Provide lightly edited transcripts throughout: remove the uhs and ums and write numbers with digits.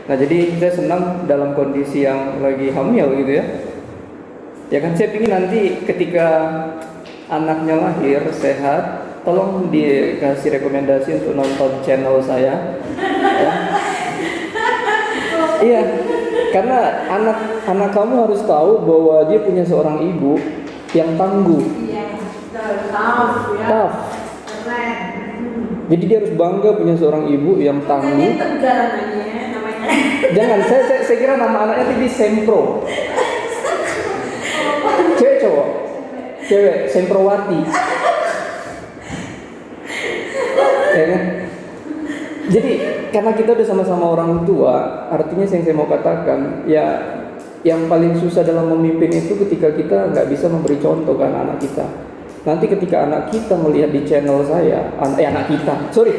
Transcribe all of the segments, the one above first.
Nah jadi saya senang dalam kondisi yang lagi hamil gitu ya. Ya kan saya ingin nanti ketika anaknya lahir sehat, tolong dikasih rekomendasi untuk nonton channel saya. Ya. Iya, karena anak kamu harus tahu bahwa dia punya seorang ibu yang tangguh. Iya, tough. Keren. Jadi dia harus bangga punya seorang ibu yang tangguh. Tegar namanya. Jangan, saya kira nama anaknya tadi Sempro. Cewek cowok? Cewek, Semprowati. Ya kan? Jadi karena kita udah sama-sama orang tua, artinya yang saya mau katakan, ya yang paling susah dalam memimpin itu ketika kita nggak bisa memberi contoh ke anak kita. Nanti ketika anak kita melihat di channel saya, anak kita, sorry.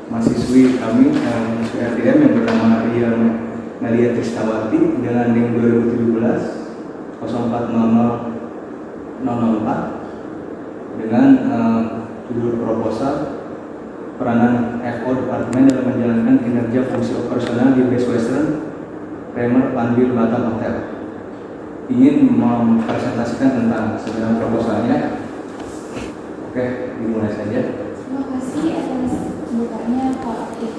Mahasiswi kami mahasiswi RTM yang bernama Rian Nadia Tristawati dengan NIM 2017 04 dengan judul proposal peranan FO Departemen dalam menjalankan kinerja fungsi operasional di Best Western Premier Panwil Batam Hotel. Ingin mempresentasikan tentang sebenarnya proposalnya. Oke, dimulai saja. Terima kasih atas pembukanya Pak Aktif.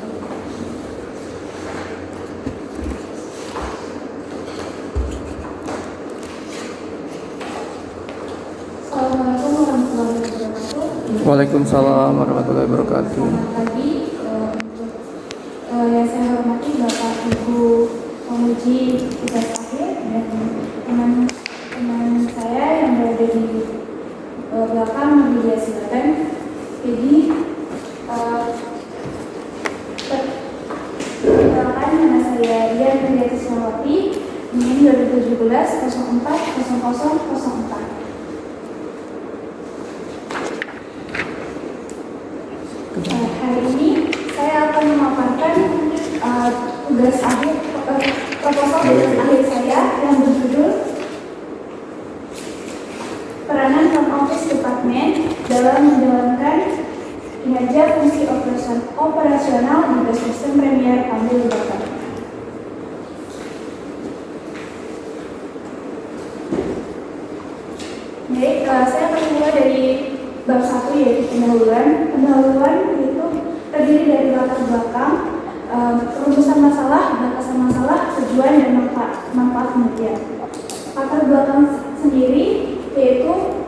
Assalamualaikum warahmatullahi wabarakatuh. Waalaikumsalam warahmatullahi wabarakatuh. Selamat pagi. Yang saya hormati Bapak Ibu Pemuji tugas akhir dan teman-teman saya yang berada di belakang media silakan. Jadi perkenalkan, nama saya Rian Nadia Tristawati, NIM 2017 04 0004. Hari ini saya akan memaparkan tugas akhir proposal tugas akhir saya yang berjudul peranan front office departemen dalam menjalankan kinerja fungsi operasional di Best Western Premier Panwil Batam. Baik, saya akan mulai dari bab 1 yaitu pendahuluan. Pendahuluan itu terdiri dari latar belakang, perumusan masalah, batasan masalah, tujuan dan manfaat kemudian. Latar belakang sendiri yaitu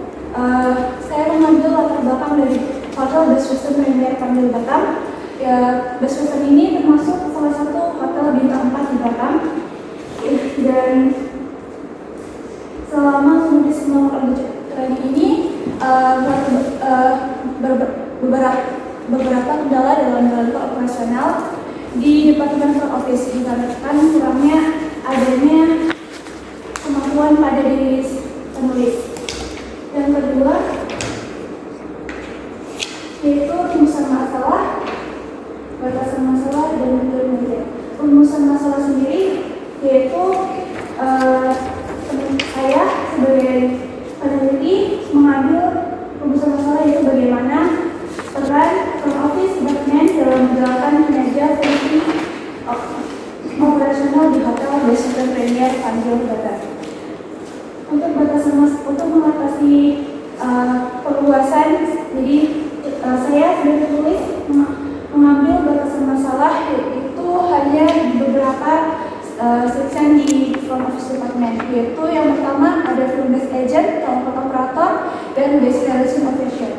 saya mengambil latar belakang dari hotel Best Western Premier Panwil Batam. Ya, Best Western ini termasuk salah satu hotel bintang 4 di Batam. Dan selama mengikuti semua training ini beberapa kendala dalam menjalankan operasional di Departemen Front Office dikarenakan kurangnya adanya kemampuan pada diri penulis. Yang kedua yaitu rumusan masalah, batasan masalah dan metode. Rumusan masalah sendiri yaitu saya sebagai peneliti mengambil rumusan masalah yaitu bagaimana peran front office departemen dalam menjalankan kinerja fungsi operasional di hotel Best Western Premier Panwil Batam. Untuk mengatasi perluasan, jadi saya sudah menulis mengambil batasan masalah itu hanya di beberapa section di front office department, yaitu yang pertama ada front desk agent, telepon operator, dan base relation officer.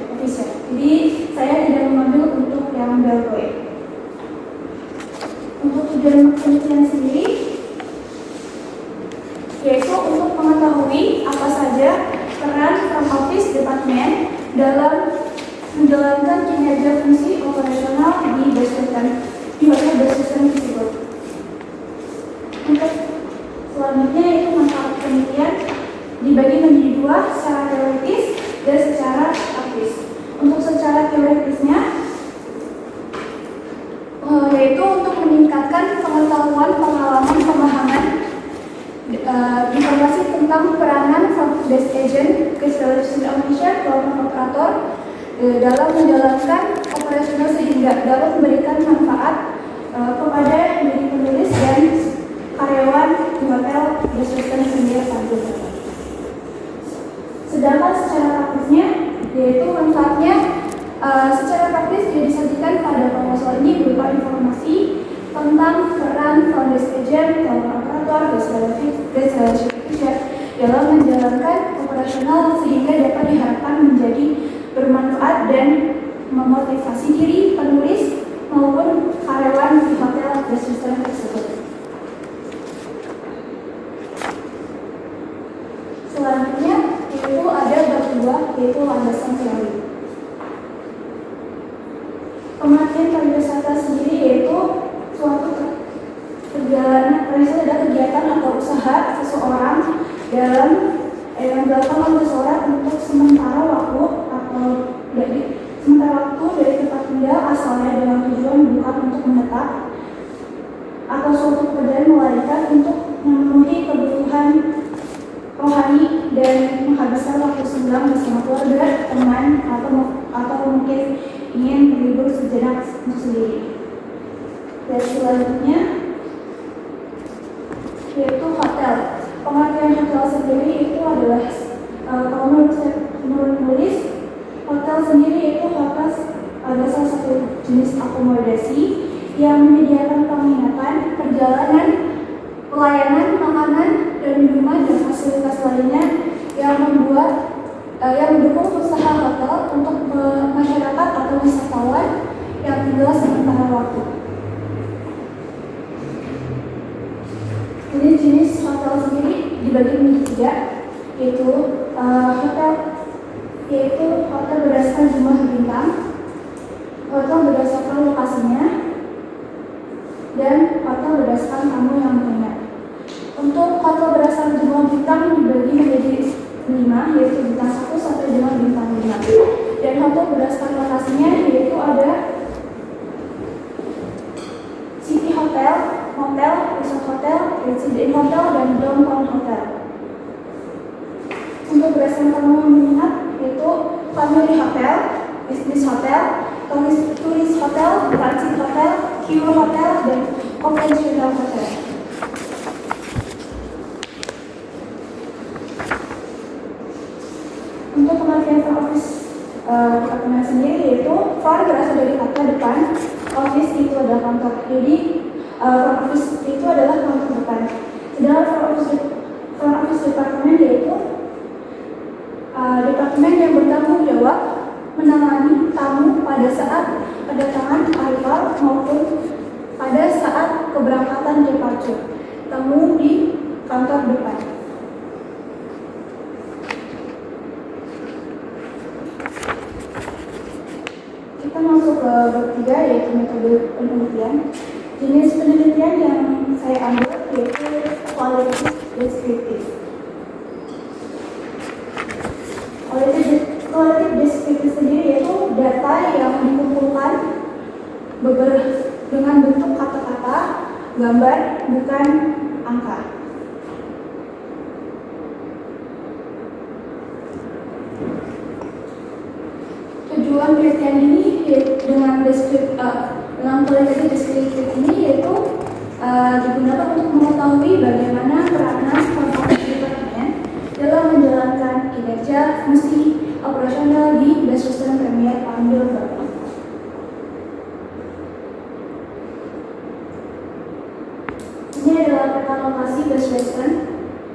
Jadi saya tidak mengambil untuk yang bellboy. Untuk tujuan penelitian sendiri yaitu untuk mengetahui apa saja peran front office department dalam menjalankan kinerja fungsi operasional di Best Western tersebut. Untuk selanjutnya yaitu manfaat penelitian dibagi menjadi dua, secara teoritis dan secara secara praktis. Untuk secara teoritisnya, yaitu untuk meningkatkan pengetahuan, pengalaman, pemahaman, informasi tentang peranan front desk agent, case resolution officer, program operator dalam menjalankan operasional sehingga dapat memberikan manfaat kepada diri penulis dan karyawan di hotel berdasarkan sendiri panjang. Sedangkan secara praktisnya, yaitu manfaatnya secara praktis dia disajikan pada proposal ini berupa informasi tentang peran front desk agent, program operator, case resolution officer dalam menjalankan operasional sehingga dapat diharapkan menjadi bermanfaat dan memotivasi diri penulis maupun karyawan di hotel berdasarkan tersebut. Selanjutnya yaitu ada bab 2 yaitu landasan teori. Pengertian pariwisata sendiri yaitu suatu perjalanan pariwisata adalah kegiatan atau usaha seseorang dalam yang dilakukan oleh seseorang untuk sementara waktu atau dari tempat tinggal asalnya dengan tujuan bukan untuk menetap atau suatu pekerjaan melarikan untuk memenuhi kebutuhan rohani dan menghabiskan waktu senggang bersama keluarga, teman, atau mungkin ingin berlibur sejenak untuk sendiri. Dan selanjutnya yaitu hotel. Pengertian hotel sendiri itu adalah kalau menurut nulis hotel sendiri itu hotel ada salah satu jenis akomodasi yang menyediakan penginapan, perjalanan, pelayanan, makanan, dan minuman dan fasilitas lainnya yang mendukung usaha hotel untuk masyarakat atau wisatawan yang tinggal sementara waktu. Jadi jenis hotel sendiri dibagi menjadi 3, yaitu hotel berdasarkan jumlah bintang, hotel berdasarkan lokasinya, dan hotel berdasarkan tamu yang banyak. Untuk hotel berdasarkan jumlah bintang dibagi menjadi 5, yaitu bintang 1 sampai dengan bintang 5. Dan hotel berdasarkan lokasinya yaitu ada City Hotel, Motel, Resort Hotel, Resident Hotel, dan Downtown Hotel. Untuk berdasarkan tamu yang menginap yaitu Family Hotel, Business Hotel, Tourist Hotel, Transit Hotel, Hero Hotel, dan Conventional Hotel. Untuk pengertian front office departemen sendiri yaitu front berasal dari kata depan, office itu adalah kantor. Jadi front office itu adalah kantor depan. Sedangkan front office departemen yaitu departemen yang bertanggung jawab menangani tamu pada saat kedatangan arrival maupun pada saat keberangkatan departure. Tamu di kantor depan. Kita masuk ke bab 3 yaitu metode penelitian. Jenis penelitian yang saya ambil yaitu qualitative descriptive. Qualitative descriptive sendiri yaitu data yang dikumpulkan dengan bentuk kata-kata, gambar, bukan angka. Tujuan penelitian ini dengan qualitative descriptive ini yaitu digunakan untuk mengetahui bagaimana peranan komponen departemen dalam menjalankan kinerja fungsi operasional di Best Western Premier Ambil Bapak. Ini adalah peta lokasi Best Western,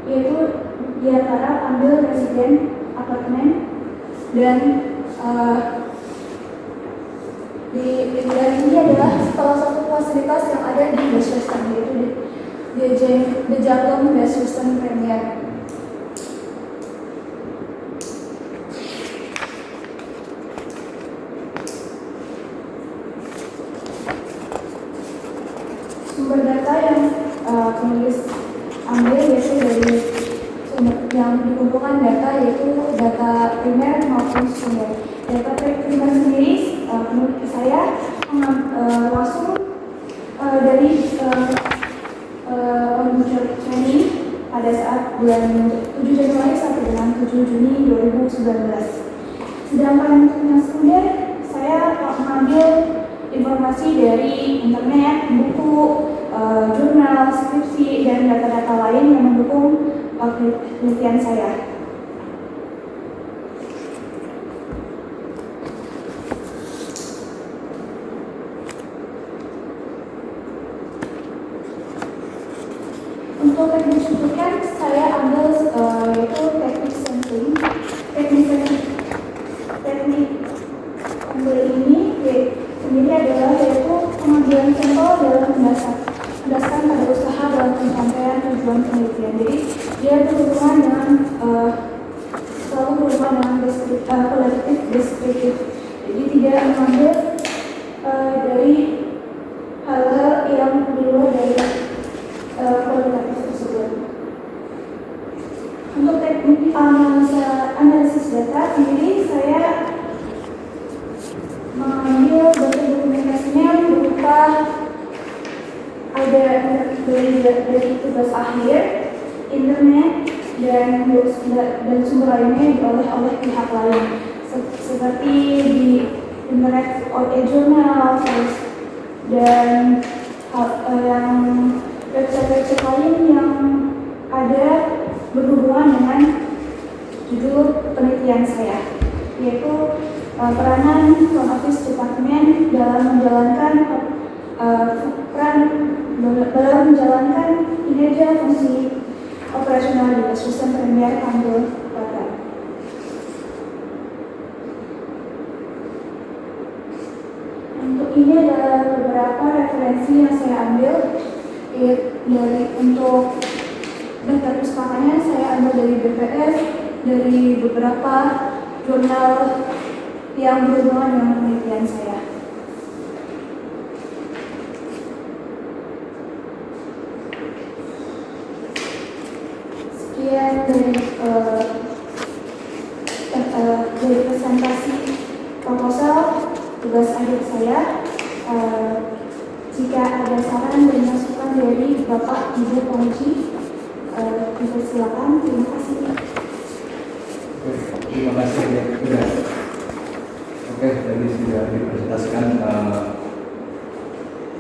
yaitu di antara Ambil Residen Apartemen dan ini adalah salah satu fasilitas yang ada di Best Western, yaitu The Jaglom Best Western Premier. Sumber data yang penulis ambil yaitu dari sumber yang dikumpulkan data yaitu data primer maupun sekunder. Data primer sendiri menurut saya langsung dari on-the-job training pada saat bulan 7 Januari sampai dengan 7 Juni 2019. Sedangkan untuk yang sekunder, saya mengambil informasi dari internet, buku, jurnal, skripsi, dan data-data lain yang mendukung penelitian saya. Untuk teknik suntikan, saya ambil yaitu teknik sampling. Teknik ambil ini sendiri adalah yaitu pengambilan sampel dalam berdasarkan pada usaha dalam pencapaian tujuan penelitian. Jadi dia berhubungan dengan selalu berhubungan dengan kualitatif deskriptif. Jadi tidak mengambil dari hal-hal yang di luar dari kualitatif tersebut. Untuk teknik analisis data sendiri, saya mengambil bentuk dokumentasinya berupa ada dari tugas akhir, internet, dan sumber lainnya diolah oleh pihak lain seperti di internet jurnal dan yang website lain yang ada berhubungan dengan judul penelitian saya, yaitu peranan front office department dalam menjalankan kinerja fungsi operasional di sistem Premier Tanggul Batam. Untuk ini ada beberapa referensi yang saya ambil dari untuk daftar pustakanya saya ambil dari BPS, dari beberapa jurnal yang berhubungan dengan penelitian saya. Sekian dari presentasi proposal tugas akhir saya. Jika ada saran dan masukan dari Bapak Ibu penguji, dipersilakan. Terima kasih. Terima kasih ya. Oke, tadi sudah dipresentasikan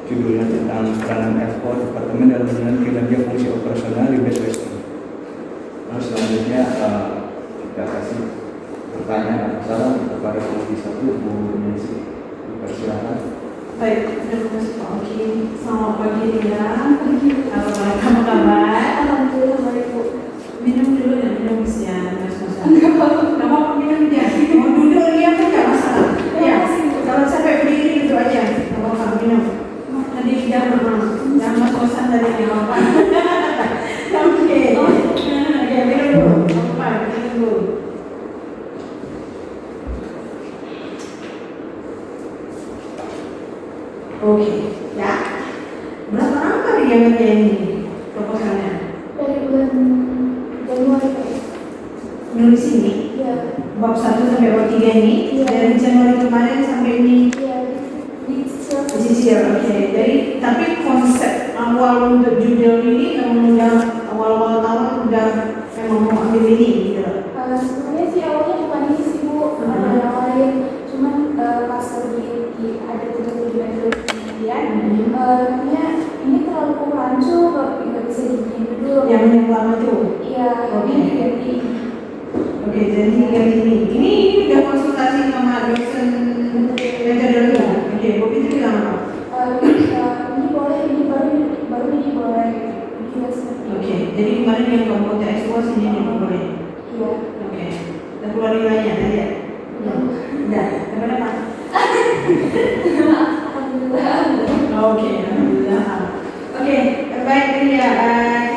judulnya tentang peranan ekspor Departemen dalam menjalankan kinerja fungsi operasional di BSWSI. Nah, selanjutnya kita kasih pertanyaan atau saran kepada komisi 1 Bu Nancy. Dipersilakan. Baik, terima kasih Pak Oki. Selamat pagi Ria. Kamu kabar? Alhamdulillah baik Bu. Minum dulu dan minum siang. Kamu minum ya? Mau duduk Ria pun nggak masalah. Ya, kalau sampai berdiri itu aja. Kamu minum. Tadi jangan kosan dari yang apa? Oke. Ya minum dulu. Apa? Minum dulu. Oke, ya. Berapa lama dia ngerjain ini proposalnya? Dari bulan Januari Pak. Nulis ini? Iya. Bab 1 sampai bab 3 ini? Iya. Dari Januari kemarin sampai ini? Iya. Cicil, oke. Jadi, tapi konsep awal untuk judul ini memang udah awal-awal tahun udah memang mau ambil ini gitu. Sebenarnya sih awalnya bukan ini sih Bu, ada yang lain. Cuman pas lagi ada tugas-tugas kemudian, katanya ini terlalu rancu, nggak bisa digini dulu. Yang lama tuh? Iya, Oke. ini diganti. Oke, jadi yang ini. Ini udah konsultasi sama dosen metodologi. Oke, Bu itu bilang apa? Ini boleh, ini baru ini boleh. Iya, seperti itu. Oke, jadi kemarin yang kamu mau ekspos ini yang boleh. Iya. Oke, kita keluar nilainya tadi ya? Udah, kepada Pak? Alhamdulillah. Oke, alhamdulillah. Oke, baik ini ya,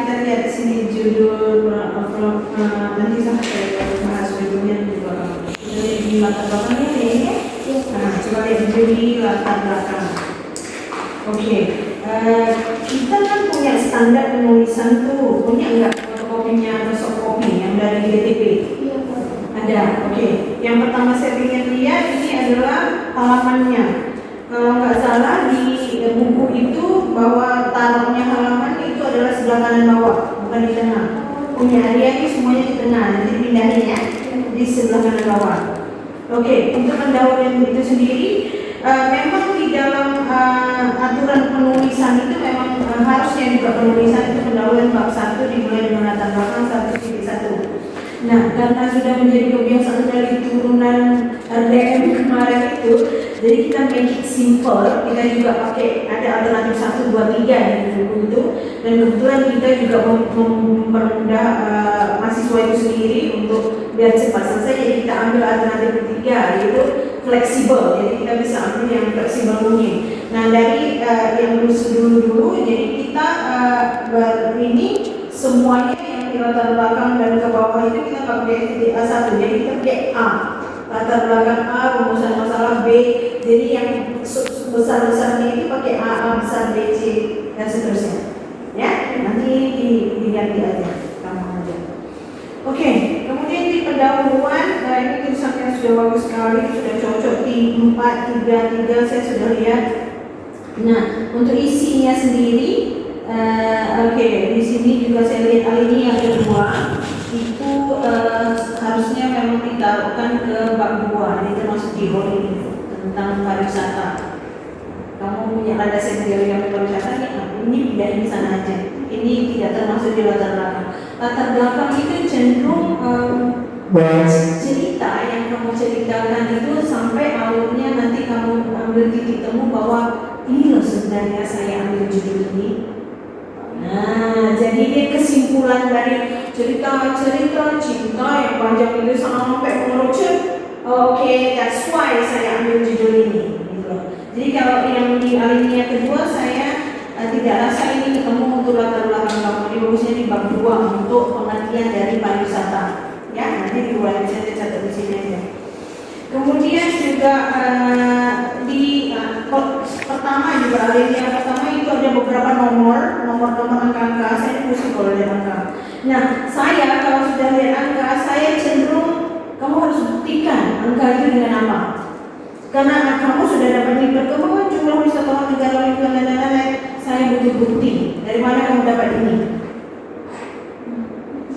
kita lihat sini judul nanti saya bahas judulnya juga. Kita lihat di latar belakangnya ini. Nah, coba lihat judul di latar belakang. Oke, kita kan punya standar penulisan tuh, punya nggak fotokopi punya soft copy yang dari DTP? Iya, Pak. Ada, oke. Yang pertama saya ingin lihat ini adalah halamannya. Kalau nggak salah di buku itu bahwa taruhnya halaman itu adalah sebelah kanan bawah, bukan di tengah. Punya Arya ini semuanya di tengah, nanti pindahin ya di sebelah kanan bawah. Oke, untuk pendahuluan itu sendiri, memang di dalam aturan penulisan itu memang harusnya juga penulisan itu pendahuluan bab 1 dimulai dengan latar belakang 1.1. Nah, karena sudah menjadi kebiasaan dari turunan RDM kemarin itu, jadi kita make it simple. Kita juga pakai ada alternatif 1, 2, 3 di buku itu, dan kebetulan kita juga mempermudah mahasiswa itu sendiri untuk biar cepat selesai. Jadi kita ambil alternatif ketiga, yaitu fleksibel. Jadi kita bisa ambil yang fleksibel mungkin. Nah, dari yang dulu, jadi kita ini semuanya yang di latar belakang dan ke bawah itu kita pakai titik A1, jadi kita pakai A, latar belakang A, rumusan masalah B, jadi yang besar-besarnya itu pakai A besar, B, C, dan seterusnya. Ya, nanti diganti aja, gampang aja. Oke, kemudian di pendahuluan, ini tulisannya sudah bagus sekali, sudah cocok di 4, 3, 3 saya sudah lihat. Nah, untuk isinya sendiri, oke, di sini juga saya lihat ini yang kedua itu harusnya memang ditaruhkan ke bab 2, ini termasuk di hall ini tentang pariwisata. Kamu punya landasan teori yang pariwisata ini pindah di sana aja. Ini tidak termasuk di latar belakang. Latar belakang itu cenderung cerita yang kamu ceritakan itu sampai alurnya nanti kamu ambil titik temu bahwa ini loh sebenarnya saya ambil judul ini. Nah, jadi dia kesimpulan dari cerita-cerita cinta yang panjang itu sampai mengerucut. Oke, that's why saya ambil judul ini. Gitu. Jadi kalau yang di alinea kedua saya tidak rasa ini ketemu untuk latar belakang kamu. Ini bagusnya di bab 2 untuk pengertian dari pariwisata. Ya, nanti dua bisa dicatat di sini aja. Kemudian juga di pertama juga alinea pertama itu ada beberapa nomor angka-angka. Saya pusing kalau lihat angka. Nah, saya kalau sudah lihat angka, saya cenderung kamu harus buktikan angka itu dengan apa. Karena kamu sudah dapat nih perkembangan jumlah wisatawan negara lingkungan dan lain-lain. Saya butuh bukti. Dari mana kamu dapat ini?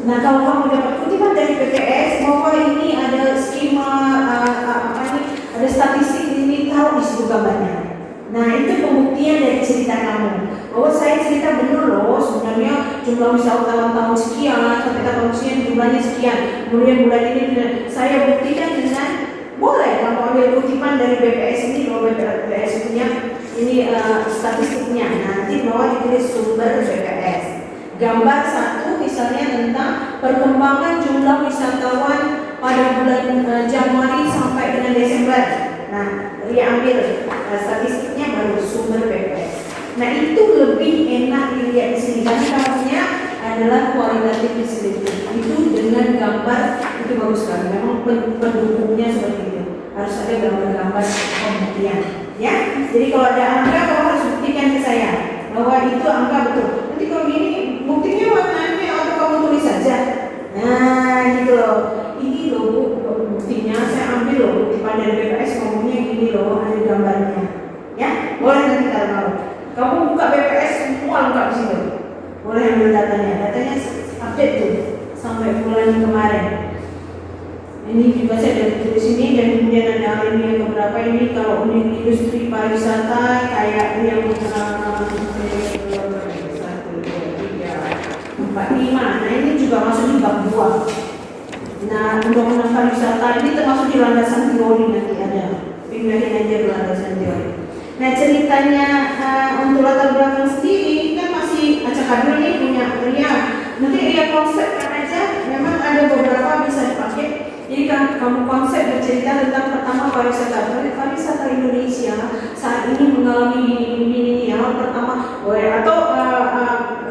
Nah, kalau kamu dapat kutipan dari PPS bahwa ini ada skema ada statistik ini, taruh di situ gambarnya. Nah, itu pembuktian dari cerita kamu. Bahwa saya cerita benar loh, sebenarnya jumlah wisatawan tahun sekian sampai tahun sekian jumlahnya sekian. Kemudian bulan ini saya buktikan dengan boleh kamu ambil kutipan dari BPS ini, bahwa BPS punya ini statistiknya. Nanti bahwa ditulis sumber BPS. Gambar 1 misalnya tentang perkembangan jumlah wisatawan pada bulan Januari sampai dengan Desember. Nah, diambil statistiknya baru sumber BPS. Nah, itu lebih enak dilihat di sini karena namanya adalah kualitatif deskriptif. Itu dengan gambar itu bagus sekali. Memang pendukungnya seperti itu. Harus ada gambar-gambar pembuktian. Ya, jadi kalau ada angka kamu harus buktikan ke saya bahwa itu angka betul. Nanti kalau gini buktinya warnanya atau kamu tulis saja. Nah, gitu loh. Ini loh buktinya saya ambil loh kutipan dari BPS ngomongnya gini loh, ada gambarnya. Ya, boleh nanti kalau kamu buka BPS semua lengkap di situ. Boleh ambil datanya update tuh sampai bulan kemarin. Ini juga saya sudah tulis ini dan kemudian ada alinea beberapa ini kalau industri pariwisata kayak yang 1, 2, 3, 4, 5. Nah, ini juga masuk di bab 2. Nah, undang-undang pariwisata ini termasuk di landasan teori nanti ada. Pindahin aja di landasan teori. Nah, ceritanya untuk latar belakang sendiri kan masih acak adul nih punya Ria. Nanti Ria konsepkan aja, memang ada beberapa bisa dipakai. Jadi kan kamu konsep bercerita tentang pertama pariwisata Indonesia saat ini mengalami ini yang pertama, atau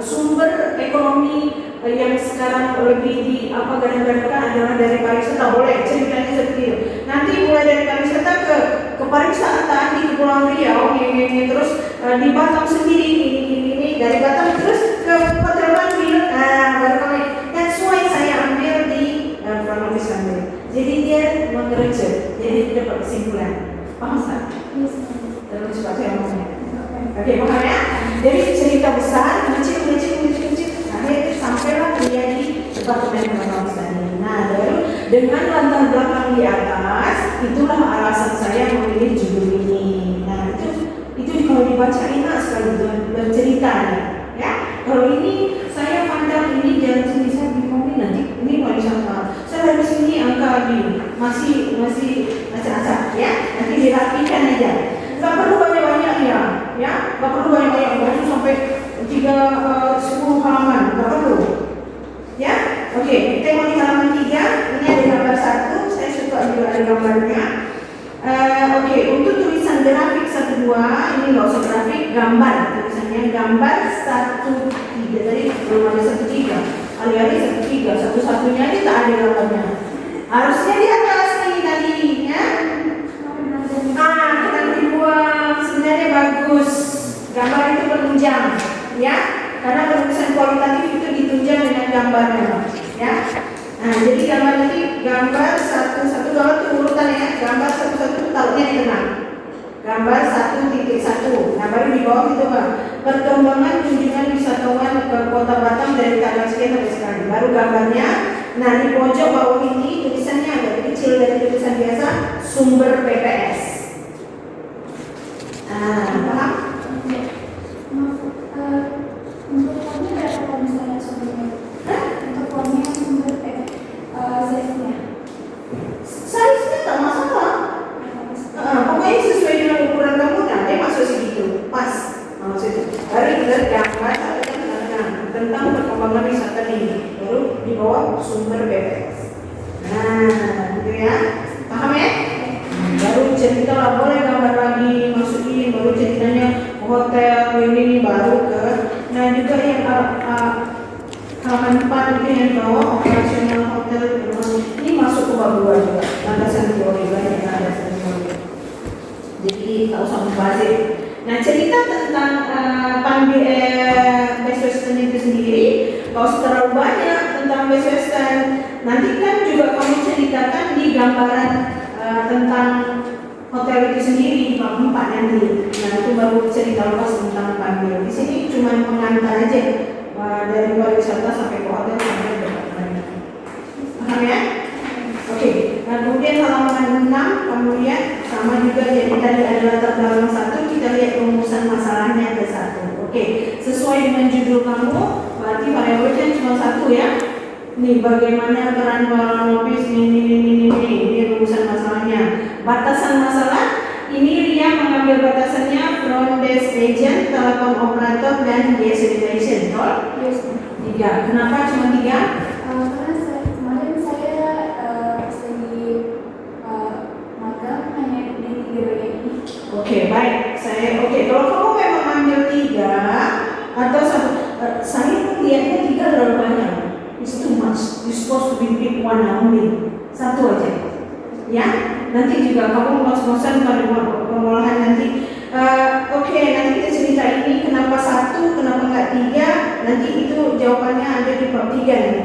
sumber ekonomi yang sekarang lebih di gadang-gadangkan adalah dari pariwisata. Boleh ceritanya seperti itu. Nanti mulai dari pariwisata ke pariwisata di Kepulauan Riau ini terus di Batam sendiri ini dari Batam terus ke Petraman Bilang. Nah, baru kami. That's kesimpulan. Paham tak? Yes. Terus cepat saya ngomongnya. Oke, paham ya? Jadi cerita besar, kecil, akhirnya itu sampailah dia di departemen ekonomi tadi. Nah, baru dengan latar belakang di atas, itulah alasan saya memilih judul ini. Nah, itu kalau dibaca enak sekali bercerita ya. Kalau ini saya pandang ini jalan sini saya bingung nanti ini mau sama. Saya harus ini angka ini masih acak-acak ya. Nanti dirapikan aja. Gak perlu banyak-banyak ya, gak perlu banyak-banyak baju sampai 10 halaman, gak perlu. Ya, oke, kita mau di halaman 3, ini ada gambar 1, saya suka juga ada gambarnya. Oke, untuk tulisan grafik 1, 2, ini nggak usah grafik, gambar tulisannya gambar 1, 3, tadi belum ada 1, 3, alih-alih 1, 3, satu-satunya ini tak ada gambarnya. Harusnya di atas nih tadi, ya. Kita dibuang, sebenarnya bagus. Gambar itu penunjang, ya. Karena penulisan kualitatif itu ditunjang dengan gambarnya, ya. Nah, jadi gambar ini gambar 1, gambar itu urutan ya. Gambar 1 taruhnya di tengah. Gambar 1.1. Nah, baru di bawah itu Pak. Perkembangan kunjungan wisatawan ke Kota Batam dari tanggal sekian sampai sekarang. Baru gambarnya. Nah, di pojok bawah ini tulisannya agak kecil dari tulisan biasa, sumber PPS. Paham? Untuk formnya berapa kalau misalnya sumbernya? Untuk formnya sumber Z-nya? Size-nya tak masalah. Pokoknya sesuai dengan ukuran kamu, nah dia masuk segitu, pas. Maksudnya, baru kita gambar tentang perkembangan wisata ini. Baru di bawah sumber BPS. Nah, gitu ya. Paham ya? Baru cerita lah, boleh gambar lagi masukin, baru ceritanya hotel ini baru ke. Nah juga yang halaman 4 itu yang bawah operasional hotel ini masuk ke bab 2 juga, landasan teori banyak landasan teori. Jadi tak usah membazir. Nah cerita tentang Best Western itu sendiri, kalau terlalu banyak tentang Best Western, nanti kan juga kamu ceritakan di gambaran tentang hotel itu sendiri di bab 4 nanti. Nah itu baru cerita luas tentang Panbil. Di sini cuma pengantar aja dari pariwisata sampai ke hotel sampai ke departemen. Paham ya? Oke. Nah kemudian halaman 6 kamu lihat sama juga, jadi tadi ada latar belakang 1, kita lihat rumusan masalahnya ada 1. Oke. Sesuai dengan judul kamu, berarti variabelnya cuma 1 ya. Nih bagaimana peran Waranopis ini rumusan masalahnya. Batasan masalah ini dia mengambil batasannya front desk agent, telepon operator dan gas relation. Yes. 3. Kenapa cuma 3? Karena kemarin saya lagi magang hanya di 3 bagian ini. Oke, baik. Kalau kamu memang ambil 3 atau 1, saya melihatnya 3 terlalu banyak. It's too much. You're supposed to be pick one only. 1 aja. Ya, nanti juga kamu ngos-ngosan pada pengolahan nanti. Oke, nanti kita cerita ini kenapa 1, kenapa enggak 3. Nanti itu jawabannya ada di bab 3 nanti.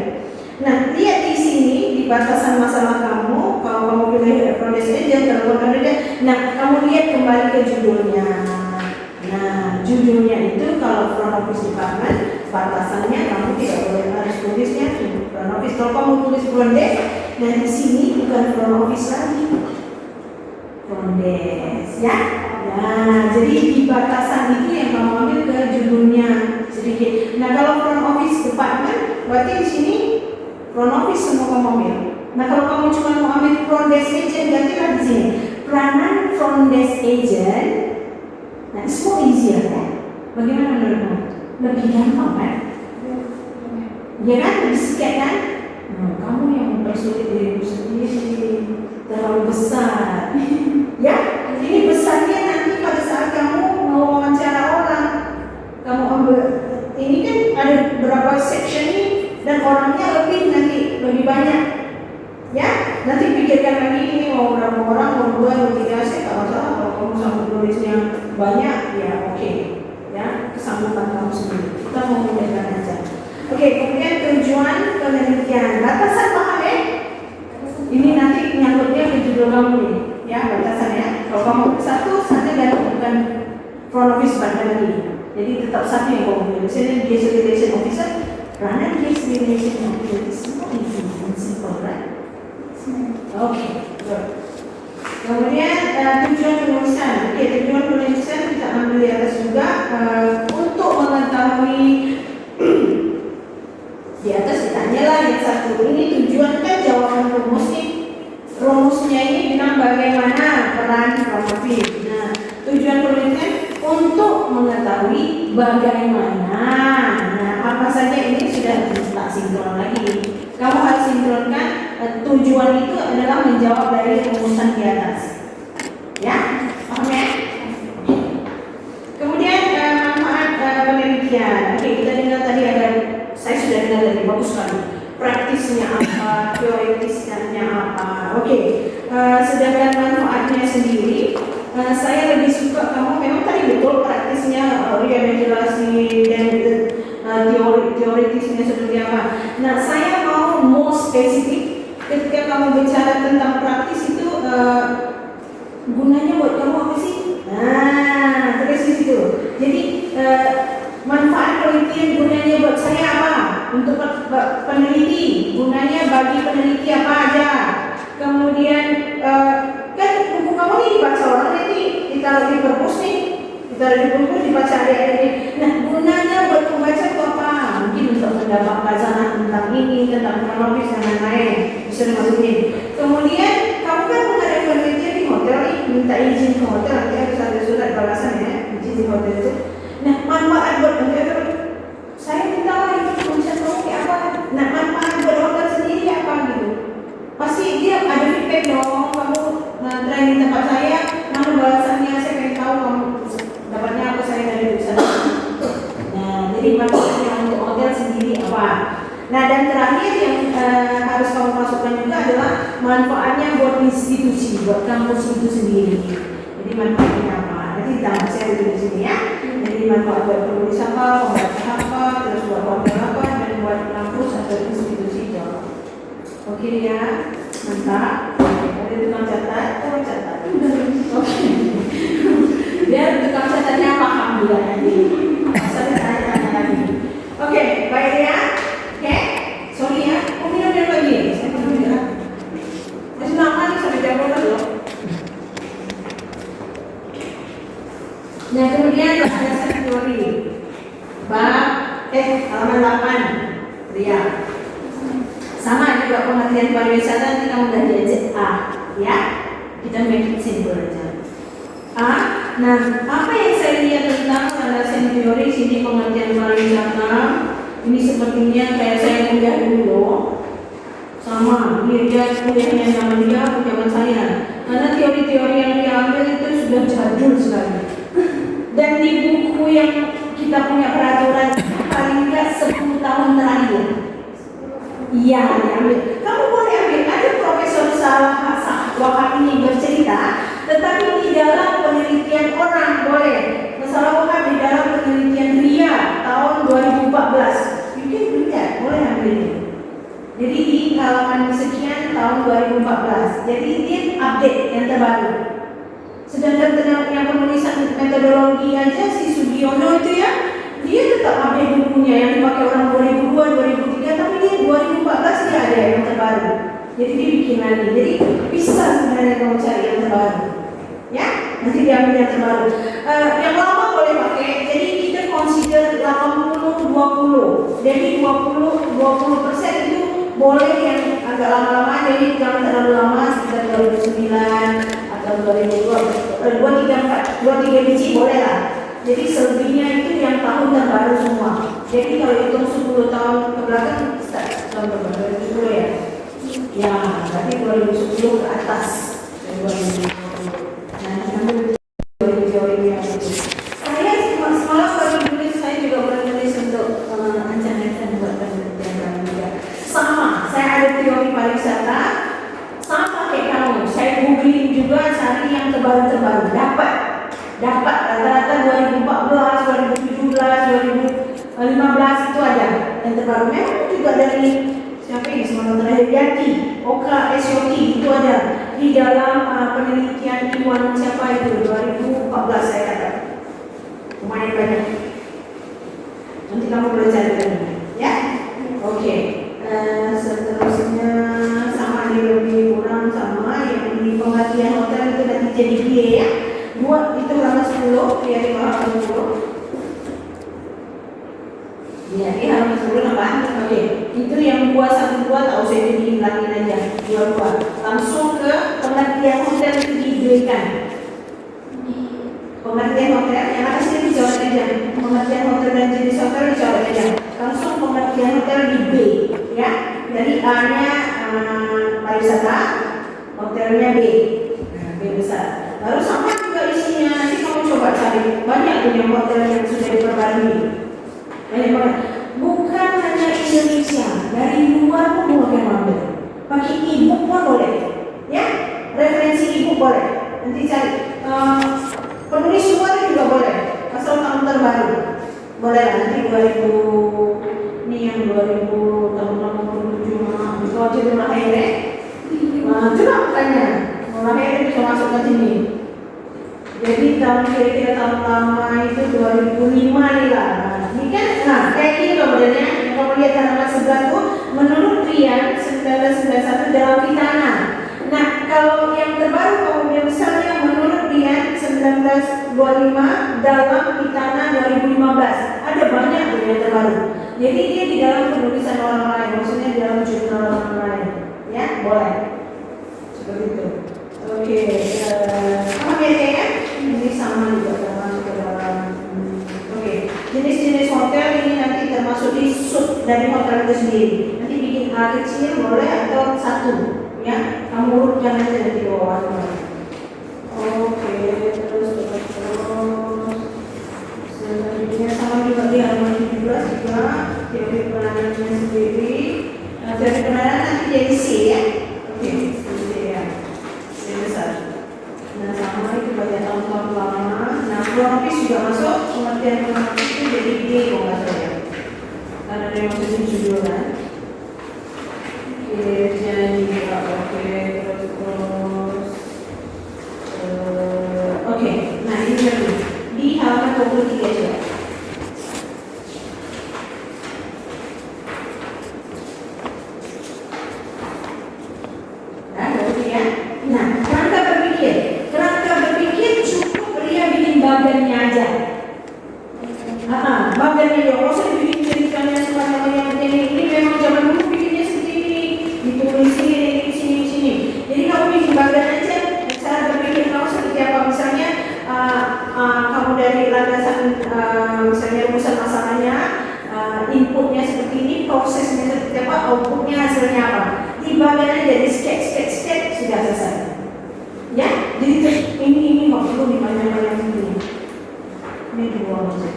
Nah, lihat di sini di batasan masalah kamu. Kalau kamu pilih progress agent, telepon agent. Nah, kamu lihat kembali ke judulnya. Nah, judulnya itu kalau front office department, batasannya kamu tidak boleh harus tulisnya front office. Kalau kamu tulis front desk, nah di sini bukan front office lagi, front desk, ya. Nah, jadi di batasan itu yang kamu ambil ke judulnya sedikit. Nah, kalau front office department, berarti di sini front office semua kamu ambil. Nah, kalau kamu cuma mau ambil front desk agent, gantilah di sini peranan front desk agent. Nah, it's more easier kan? Bagaimana menurut kamu? Lebih gampang kan? Ya kan? Lebih sikit kan? Kamu yang mempersulit dirimu sendiri, terlalu besar. Ya, ini besarnya nanti pada saat kamu mau wawancara orang, kamu ambil ini kan ada berapa section ini dan orangnya lebih banyak. Ya, nanti pikirkan lagi ini mau berapa orang, mau 2, mau 3, saya tak masalah. Kalau kamu sanggup tulisnya banyak, ya oke. Ya, kesanggupan kamu sendiri. Kita mau mudahkan aja. Oke, kemudian tujuan penelitian. Batasan paham ya? Ini nanti nyangkutnya ke judul kamu nih. Ya, batasan kamu satu ganti bukan front office pada lagi. Jadi tetap satu yang kamu pilih. Misalnya guest relation officer, runner guest relation officer. Simple, right? Oke, good. Kemudian tujuan penulisan. Oke, tujuan penulisan kita ambil di atas juga untuk mengetahui di atas ditanya lah yang satu ini tujuan kan jawaban rumus nih. Rumusnya ini bilang bagaimana peran front office. Nah, tujuan penulisan untuk mengetahui bagaimana. Nah, apa saja ini sudah tak sinkron lagi. Kamu harus sinkronkan tujuan itu adalah menjawab dari rumusan di atas. Ya, paham ya? Kemudian manfaat penelitian. Oke, kita dengar tadi ada, saya sudah dengar tadi, bagus sekali. Praktisnya apa, teoritisnya apa. Oke, sedangkan manfaatnya sendiri, saya lebih suka kamu memang tadi betul praktisnya regenerasi dan teoritisnya seperti apa. Nah, saya mau more spesifik ketika kamu bicara tentang praktis itu gunanya buat kamu apa sih? Nah, terus di situ. Jadi manfaat penelitian gunanya buat saya apa? Untuk peneliti, gunanya bagi peneliti apa aja? Kemudian kan buku kamu ini dibaca orang nanti ditaruh di perpus nih, ditaruh di perpus dibaca adik-adik ini. Nah, gunanya buat pembaca itu apa? Mungkin untuk mendapat pelajaran tentang ini, tentang kronologis dan lain-lain, bisa dimasukin. Kemudian kamu kan mengadakan penelitian di hotel nih, minta izin ke hotel, nanti harus ada surat balasan ya, izin di hotel itu. Nah, manfaat buat hotel, saya minta itu tulisan kamu kayak apa? Nah, manfaat buat hotel sendiri apa gitu? Pasti dia ada feedback dong, kamu training tempat saya, mana balasannya, saya pengen tahu kamu dapatnya apa saya dari tulisan. Nah, jadi manfaatnya untuk hotel sendiri apa? Nah, dan terakhir yang harus kamu masukkan juga adalah manfaatnya buat institusi, buat kampus itu sendiri. Jadi manfaatnya apa? Nanti ditambah saya di sini ya. Jadi manfaat buat penulis apa, pembaca apa, terus buat hotel apa, dan buat kampus atau institusi itu. Oke ya, mantap. Ada tukang catat, tolong catat. Oke. Biar tukang catatnya paham juga nanti. Saya tanya lagi. Oke, baik ya. Oke, sorry ya. Oh, minum lagi. Saya minum ya. Masih lama nih sampai jam berapa loh? Nah, kemudian ada satu teori. Halaman 8. Ria. Sama juga pengertian pariwisata, nanti kamu udah diajak A, ya. Kita make it simple aja. A. Nah, apa yang saya lihat tentang landasan teori sini pengertian pariwisata? Ini sepertinya kayak saya kuliah dulu, sama dia kuliahnya sama dia zaman saya. Karena teori-teori yang dia ambil itu sudah jadul sekali. Dan di buku yang kita punya peraturan paling tidak 10 tahun terakhir. Iya, diambil. Kamu boleh ambil. Ada Profesor Salah Wahab ini bercerita, tetapi di dalam penelitian orang boleh. Salah Wahab di dalam penelitian Ria tahun 2014. You can lihat, boleh ambil ini. Jadi di halaman sekian tahun 2014. Jadi dia update yang terbaru. Sedangkan yang penulisan metodologi aja si Sugiono itu ya, dia tetap update bukunya yang dipakai orang 2002, 2003, tapi dia 2014 dia ada yang terbaru. Jadi dia bikin lagi. Jadi bisa sebenarnya kamu cari yang terbaru. Ya, nanti diambil yang terbaru. Yang lama boleh pakai. Jadi kita consider 80-20. Jadi 20% itu boleh yang agak lama-lama. Jadi jangan terlalu lama, sekitar 2009 atau 23 biji boleh lah. Jadi selebihnya itu yang tahun terbaru semua. Jadi kalau hitung 10 tahun ke belakang, start tahun terbaru 2010 ya. Ya, berarti 2010 ke atas. 2020. Nah, teori-teori yang itu. Saya semalam baru tulis, saya juga pernah tulis untuk ancang-ancang buat penelitian juga. Sama, saya ada teori pariwisata. Sama kayak kamu, saya googling juga cari yang terbaru-terbaru. Dapat rata-rata 2014, 2017, 2015 itu ada yang terbaru. Memang juga dari siapa ini semalam terakhir Yati, Oka, SOT itu ada di dalam penelitian Iwan siapa itu itu 2014 saya kata. Lumayan banyak. Nanti kamu belajar lagi, ya? Oke. Seterusnya sama ini lebih kurang sama yang di pembagian hotel itu nanti jadi biaya. 2 itu halaman 10, biaya 50. Ya, ini halaman 10 apa? Oke, itu yang 212 tak usah dihilangin aja. 22 langsung ke pengertian hotel itu diberikan. Pengertian hotel yang atas ini dicoret aja. Pengertian hotel dan jenis hotel dicoret aja. Langsung pengertian hotel di B, ya. Jadi A-nya pariwisata, hotelnya B. Nah, B besar. Lalu sama juga isinya. Nanti kamu coba cari banyak tuh yang hotel yang sudah diperbarui. Banyak banget. Bukan hanya Indonesia, dari luar pun boleh ambil. Pakai e-book pun boleh, ya. Referensi e-book boleh. Nanti cari. Penulis luar juga boleh. Asal tahun terbaru, boleh lah. Nanti 2000 ini yang 2000 tahun 87 itu aja udah lahir. Coba tanya, lahir bisa masuk ke sini. Jadi tahun kira-kira tahun lama itu 2005 nih lah. Ini kan, nah kayak gini loh modelnya. Yang kamu lihat halaman 11 tuh menurut Rian 1991 dalam Pitana. Nah kalau yang terbaru kamu yang misalnya menurut Rian 1925 dalam Pitana 2015 ada banyak tuh yang terbaru. Jadi dia di dalam penulisan orang lain, maksudnya di dalam jurnal orang lain, ya boleh seperti itu. Oke, paham ya kayaknya? Ini sama juga termasuk ke dalam. Oke, jenis-jenis hotel ini nanti termasuk di sub dari hotel itu sendiri. Nanti bikin A kecil boleh atau 1, ya. Kamu urutkan aja nanti di bawah. Oke, terus. Selanjutnya sama juga di halaman 17 juga teori penanganannya sendiri. Teori penanganan nanti jadi C, ya. Oke, C ya. C besar. Nah sama itu banyak tahun-tahun lama. Nah kronologis juga masuk. Pengertian kronologis itu jadi D kalau nggak salah ya. Karena dia maksudnya judul kan. Oke, jadi oke terus. Oke, nah ini lagi di halaman 23 aja. Nah, ya. Nah, kerangka berpikir cukup dia bikin bagannya aja. Bagannya dia, nggak usah dibikin ceritanya sepanjang ini memang zaman dulu bikinnya sendiri, ditulis sini. Jadi kamu bikin bagan aja, cara berpikir kamu seperti apa? Misalnya kamu dari landasan misalnya rumusan masalahnya, inputnya seperti ini, prosesnya seperti apa, outputnya hasilnya apa. Di bagian aja di sketch sudah selesai. Ya, jadi ini nggak perlu dipanjang-panjang ini. Ini dibuang aja.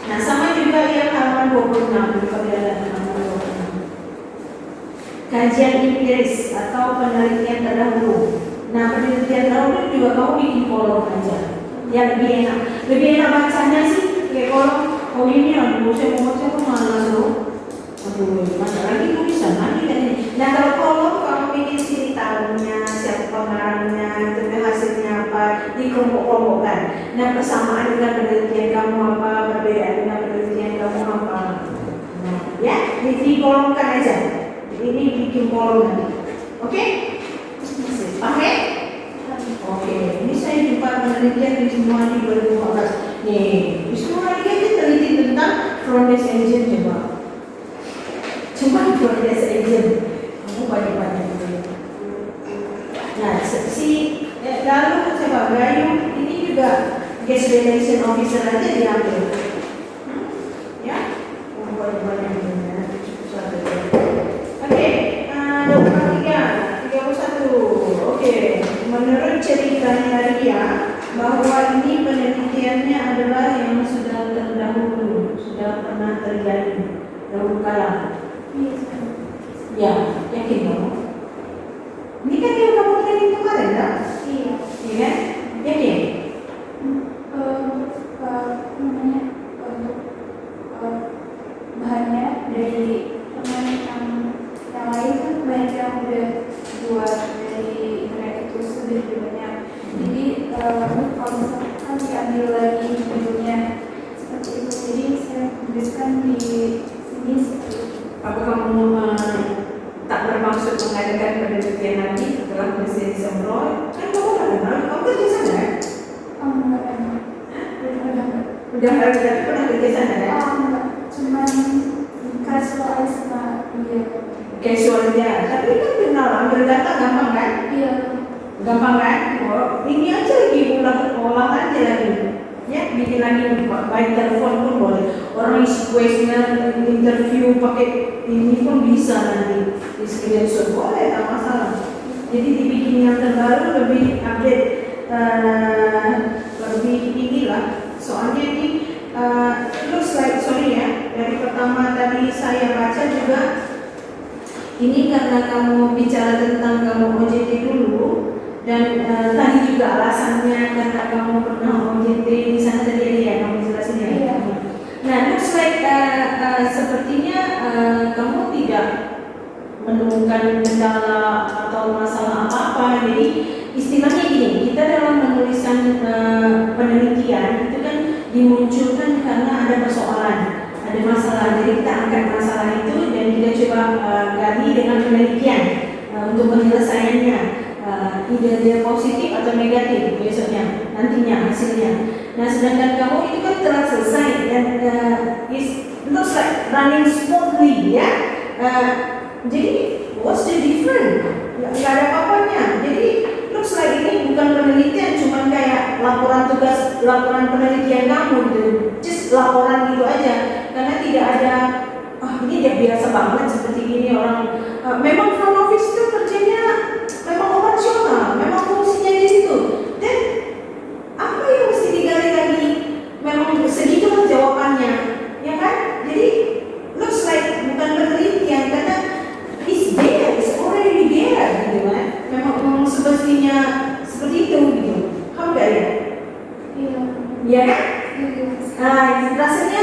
Nah, sama juga yang halaman 26 di bagian halaman 26. Kajian empiris atau penelitian terdahulu. Nah, penelitian terdahulu juga kamu bikin kolom aja. Ya lebih enak bacanya sih kayak kolom. Oh ini aduh saya mau baca kok malas loh. Aduh masa lagi tulisan lagi kan ini. Nah kalau kolom kamu bikin sini tahunnya, siapa pengarangnya, itu hasilnya apa, dikelompok-kelompokkan. Nah persamaan dengan penelitian kamu apa, perbedaan dengan penelitian kamu apa. Nah ya dikolomkan aja. Ini bikin kolom nanti. Oke? Paham ya? Oke, ini saya jumpa penelitian di semua di 2014. Nih, di semua dia teliti tentang front desk agent coba. Cuma front desk agent, kamu banyak gitu. Nah, lalu coba Gayu ini juga guest relation officer aja diambil. Ya, banyak gitu. Oke, nomor 31. Oke, menurut ceritanya dia bahwa ini penelitiannya adalah yang sudah terdahulu, sudah pernah terjadi dahulu kala. Ya, yakin kamu? Ini kan yang kamu training kemarin, kan? Iya. Iya, yakin? Namanya untuk bahannya dari teman yang lain kan banyak yang udah buat dari internet itu sudah banyak. Jadi kalau misalkan diambil lagi judulnya seperti itu. Jadi saya tuliskan di sini seperti itu. Apa kamu tak bermaksud mengadakan penelitian lagi setelah mesin semprot? Kan kamu nggak kenal, kamu kerja sana kan? Oh, enggak ada. Udah pernah kerja sana kan? Oh, enggak. Cuman casual aja sama dia. Casual aja, tapi kan kenalan, berdata gampang kan? Iya. Gampang kan? Oh, ini aja lagi ulang aja lagi. Ya, bikin lagi by telepon pun boleh. Orang isi kuesioner interview pakai ini pun bisa nanti di screenshot, boleh, tak masalah. Jadi dibikin yang terbaru, lebih update, lebih inilah. Soalnya ini looks like, sorry ya, dari pertama tadi saya baca juga. Ini karena kamu bicara tentang kamu OJT dulu. Dan tadi juga alasannya karena kamu pernah OJT di sana tadi ya, kamu jelasin ya. Iya. Nah, looks like sepertinya kamu tidak menemukan kendala atau masalah apa-apa. Jadi istilahnya gini, kita dalam menuliskan penelitian itu kan dimunculkan karena ada persoalan, ada masalah. Jadi kita angkat masalah itu dan kita coba gali dengan penelitian untuk penyelesaiannya. Ide dia positif atau negatif besoknya, nantinya hasilnya. Nah, sedangkan kamu itu kan telah selesai dan is looks like running smoothly ya. Jadi what's the difference? Nggak ada apa-apanya. Jadi looks like ini bukan penelitian, cuma kayak laporan tugas, laporan penelitian kamu gitu. Just laporan gitu aja. Karena tidak ada, ini dia biasa banget seperti ini orang. Memang front office itu kerjanya memang operasional, memang fungsinya di situ. Dan apa yang mesti digali lagi? Memang segitu kan jawabannya, ya kan? Jadi looks like bukan penelitian karena is there, is already there, gitu kan? Memang semestinya seperti itu, gitu. Kamu nggak ya? Iya. Iya kan? Iya. Rasanya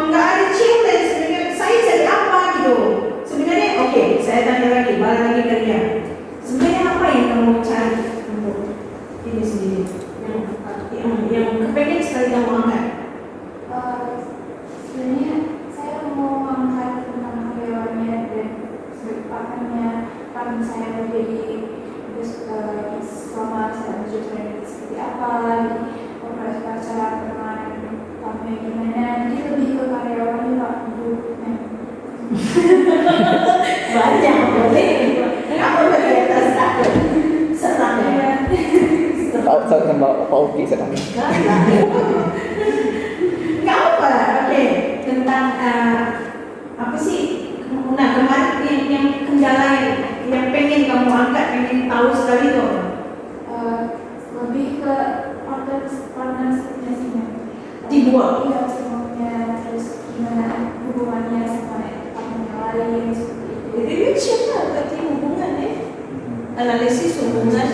nggak ada challenge. Saya jadi apa gitu? Sebenarnya oke, saya tanya lagi, balik lagi ke dia. Sebenarnya apa yang kamu cari untuk ini sendiri? Yang kepengen sekali kamu angkat? Sebenarnya saya mau mengangkat tentang karyawannya dan bagaimana peran saya menjadi selama saya menjadi seperti apa, operasi acara permainan tamunya gimana, jadi lebih ke karyawannya Pak grupnya. Banyak boleh. Kamu di atas takut, senang ya? Saya akan bawa Pak Uki sekarang. Nggak apa, oke. Tentang apa sih? Nah, kemarin yang kendala yang pengen kamu angkat, pengen tahu sekali tuh. Lebih ke organisasinya. Dibuat. Iya, semuanya, terus gimana hubungannya sama tamunya lain seperti itu. Jadi siapa berarti hubungan ya? Analisis hubungan,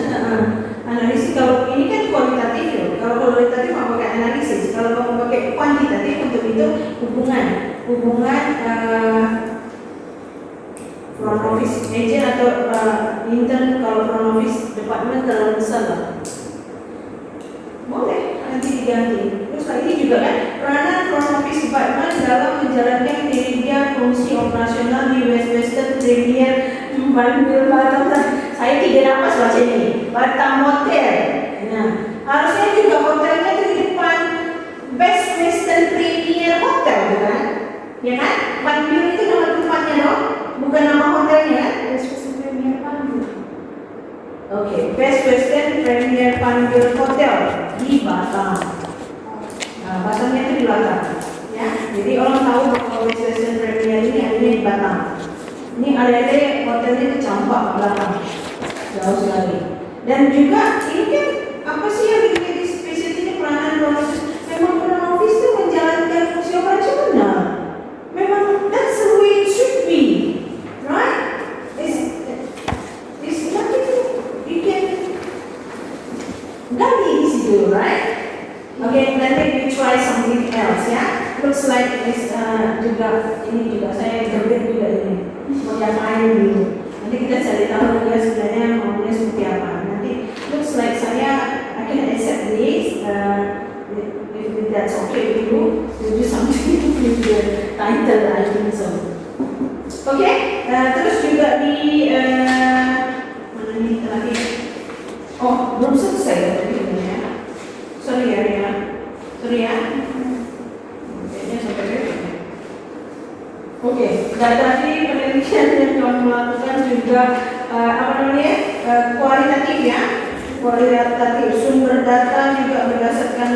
analisis kalau ini kan kualitatif ya. Kalau kualitatif mau pakai analisis, kalau kamu pakai kuantitatif untuk itu hubungan front office agent atau intern. Kalau front office department terlalu besar lah. Boleh nanti diganti. Terus lagi juga kan peranan front office department dalam menjalankan kinerja fungsi operasional di Western Premier Bandung Batam. Saya tidak dapat baca ini. Batam Hotel. Nah, harusnya juga hotelnya itu di depan Best Western Premier Hotel, kan? Ya kan? Bandung itu nama tempatnya dong, bukan nama hotelnya. Best Premier Bandung. Oke, Best Western Premier Bandung Hotel di Batam. Nah, Batamnya itu di Batam, ya. Jadi orang tahu bahwa Best Western Premier ini adanya di Batam. Ini ada hotelnya itu campak belakang, jauh sekali. Dan juga ini kan apa sih yang menjadi spesifiknya peranan front office? Memang front office itu menjalankan fungsi operasional. Memang that's the way it should be, right? It's nothing you can gali di situ, right? Okay, then we try something else, ya. Looks like this juga ini juga saya gerbet juga ini. Mau yang lain dulu. Nanti kita cari tahu dia sebenarnya maunya seperti apa. Nanti looks like saya akan if that's okay with you, we'll do something with the title, I think so. Oke, terus juga di mana nih terakhir? Oh, belum selesai ya tadi sebenarnya. Sorry ya, Ria. Sorry ya. Kayaknya sampai besok. Oke, dan tadi penelitian yang kamu lakukan juga apa namanya kualitatif ya, kualitatif sumber data juga berdasarkan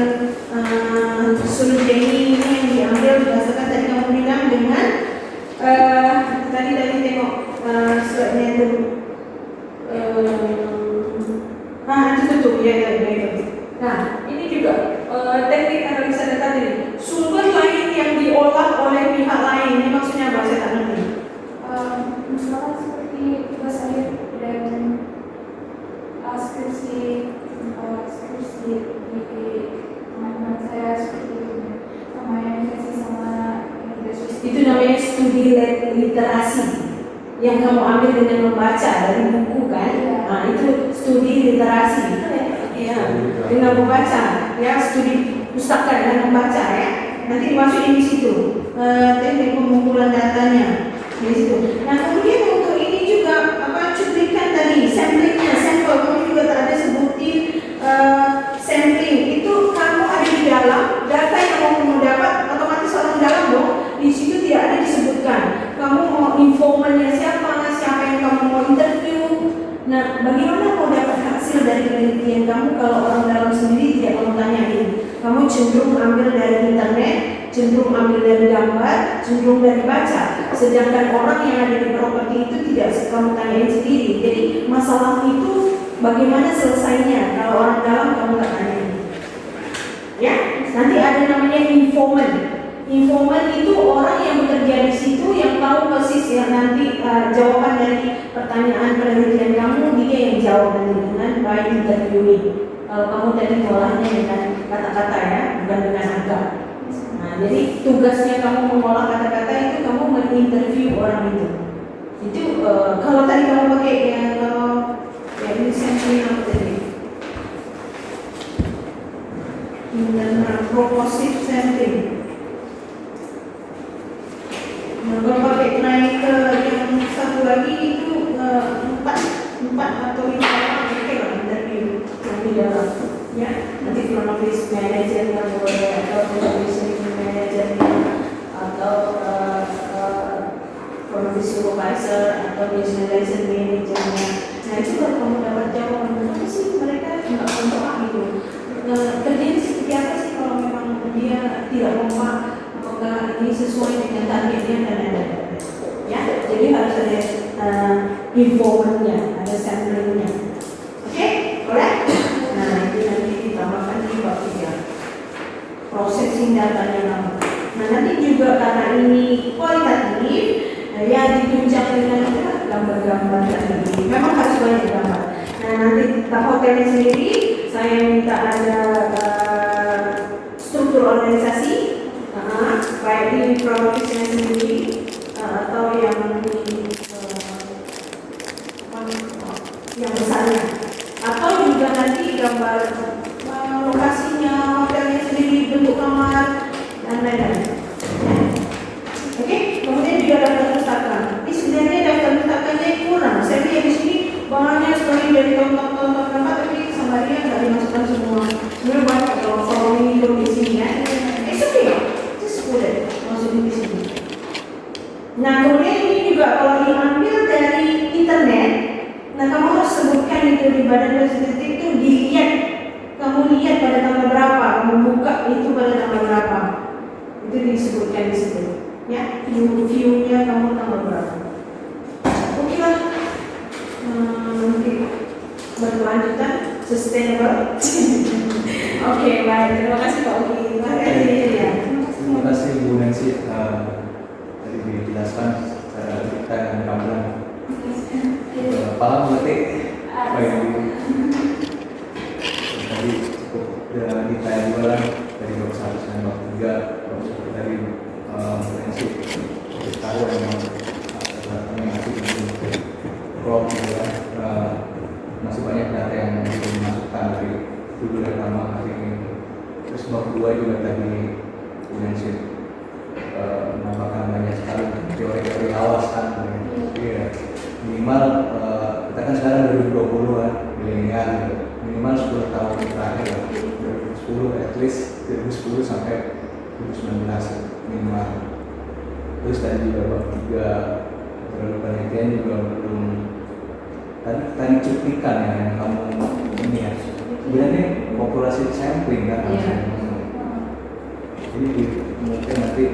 sumber ini yang diambil berdasarkan tadi kamu bilang dengan tadi tengok slide-nya itu itu tuh ya. Nah ini juga teknik analisa data tadi sumber lain yang diolah oleh pihak lain ini maksudnya apa saya tak ngerti. Misalkan seperti tugas akhir dan skripsi di teman-teman saya seperti itu sama yang dikasih sama Itu namanya studi literasi yang kamu ambil dengan membaca dari buku kan? Nah itu studi literasi ya, dengan membaca ya, studi pustaka dengan membaca ya. Nanti dimasukin di situ teknik pengumpulan datanya di situ. Nah kemudian untuk ini juga cuplikan tadi samplingnya, sampel kamu juga tak ada sebutin sampling itu kamu ada di dalam data yang kamu mau dapat otomatis orang dalam dong. Di situ tidak ada disebutkan kamu mau informannya siapa yang kamu mau interview. Nah bagaimana mau dapat hasil dari penelitian kamu kalau orang dalam sendiri tidak kamu tanyain? Kamu cenderung ambil dari internet, cenderung ambil dari gambar, cenderung dari baca. Sedangkan orang yang ada di properti itu tidak kamu tanyain sendiri. Jadi masalah itu bagaimana selesainya kalau orang dalam kamu tak tanyain. Ya, nanti ada namanya informan. Informan itu orang yang bekerja di situ yang tahu persis ya nanti jawaban dari pertanyaan penelitian kamu, dia yang jawab nanti dengan by interviewing. Kalau kamu tadi ngolahnya dengan kata-kata ya, bukan dengan angka. Nah, jadi tugasnya kamu mengolah kata-kata itu kamu menginterview orang itu. Itu kalau tadi kamu pakai kalau ini sampling apa tadi? Internal propositive sampling. Nah, kalau pakai naik ke yang satu lagi itu empat atau 5 orang oke lah interview yang di dalam ya. Nanti front office manager yang boleh atau production manager atau front office supervisor atau business license manager-nya. Nah itu kalau kamu dapat jawaban apa sih mereka nggak kompak gitu. Kerjanya seperti apa sih kalau memang dia tidak kompak? Apakah ini sesuai dengan targetnya dan lain-lain ya, jadi harus ada informannya, ada samplingnya. Oke, boleh? Nah itu nanti ditambahkan di bab 3 processing datanya kamu. Nah nanti juga karena ini kualitatif ya ditunjang dengan gambar-gambar tadi, memang harus banyak gambar. Nah nanti tahap hotelnya sendiri saya minta ada struktur organisasi baik di provinsinya sendiri atau yang besarnya, atau juga nanti gambar lokasinya, hotelnya sendiri, bentuk kamar dan lain-lain. Oke, kemudian juga daftar pustaka. Ini sebenarnya daftar pustakanya kurang. Saya lihat di sini banyak sekali dari tahun-tahun berapa, tapi sama dia nggak dimasukkan semua. Sebenarnya banyak kalau ini di sini ya. Masuk di sini. Nah kemudian ini juga kalau diambil dari internet, nah kamu harus sebutkan itu di badan presentatif itu dilihat, kamu lihat pada tanggal berapa, kamu buka itu pada tanggal berapa, itu disebutkan di situ, ya view-nya kamu tanggal berapa. Oke lah, nanti berkelanjutan sustainable. Oke, baik, terima kasih Pak Uki. Terima kasih ya. Terima kasih Bu Nancy tadi dijelaskan secara detail dan gamblang. Paham mengerti? Baik Bu. Tadi cukup detail juga lah dari bab 1 sampai bab 3 dari Bu Nancy. Tahu yang masih prompt ya, masih banyak data yang bisa dimasukkan dari dulu dan lama hari ini. Terus bab 2 juga tadi mention menambahkan banyak sekali teori-teori awas kan. Iya. Minimal kita kan sekarang 2020 kan, milenial gitu. Minimal 10 tahun terakhir lah. 2010 at least 2010 sampai 2019 minimal. Terus tadi juga bab 3 terlalu penelitian juga belum tadi cuplikan ya yang kamu ini ya. Sebenarnya populasi sampling kan harusnya. Jadi mungkin nanti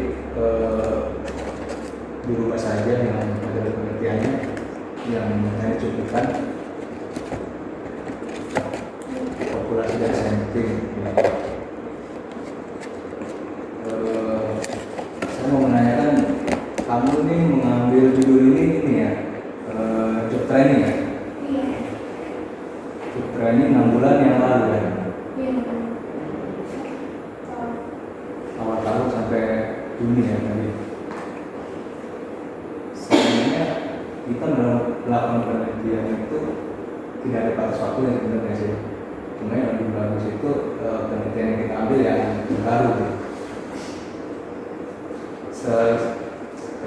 dirubah saja yang ada penelitiannya yang tadi cuplikan populasi dari sampling. Saya mau menanyakan, kamu nih mengambil judul ini ya, job training ya? Iya. Job training 6 bulan yang lalu ya? Iya. Awal tahun sampai Juni ya tadi. Sebenarnya kita melakukan penelitian itu tidak ada batas waktu yang sebenarnya sih. Cuma yang lebih bagus itu penelitian yang kita ambil yang baru.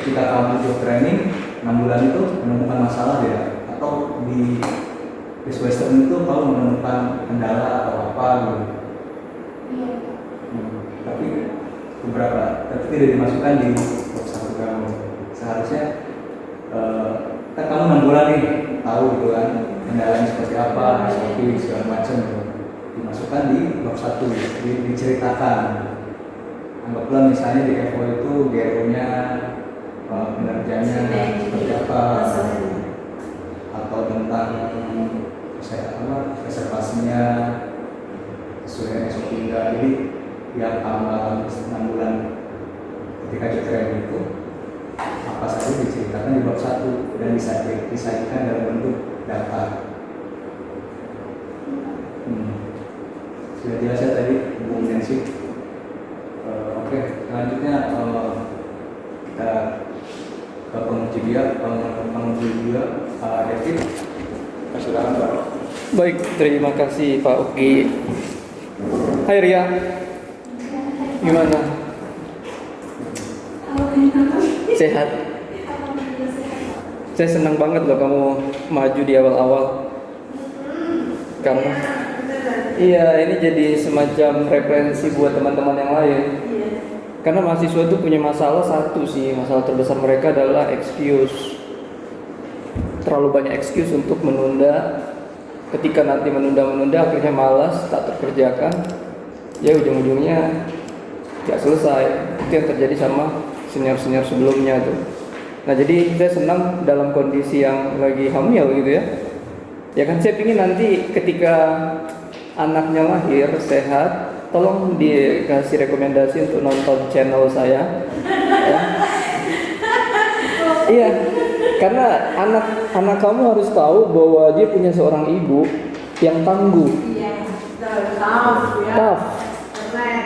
Ketika kamu job training 6 bulan itu menemukan masalah ya, atau di Western itu kamu menemukan kendala atau apa gitu. Iya. Tapi tidak dimasukkan di bab 1 kamu. Seharusnya kan kamu 6 bulan nih tahu gitu kan kendalanya seperti apa, SOP segala macam gitu. Dimasukkan di bab 1, diceritakan. Anggaplah misalnya di FO itu GRU-nya kinerjanya seperti apa, atau tentang reservasinya sesuai SOP enggak. Jadi yang kamu 6 bulan ketika job training itu apa saja diceritakan di bab 1 dan disajikan dalam bentuk data. Sudah jelas ya tadi Bung Nancy. Oke, selanjutnya kita ke penguji dia Pak David. Silakan Pak. Baik, terima kasih Pak Uki. Hai Ria, gimana? Sehat? Saya senang banget loh kamu maju di awal-awal. Karena iya, ini jadi semacam referensi buat teman-teman yang lain. Karena mahasiswa itu punya masalah satu sih, masalah terbesar mereka adalah excuse. Terlalu banyak excuse untuk menunda. Ketika nanti menunda akhirnya malas, tak terkerjakan. Ya ujung-ujungnya gak selesai. Itu yang terjadi sama senior-senior sebelumnya tuh. Nah jadi saya senang dalam kondisi yang lagi hamil gitu ya. Ya kan saya pingin nanti ketika anaknya lahir sehat, tolong dikasih rekomendasi untuk nonton channel saya. Ya. Iya, karena anak kamu harus tahu bahwa dia punya seorang ibu yang tangguh. Iya, tough ya. Tough. Keren.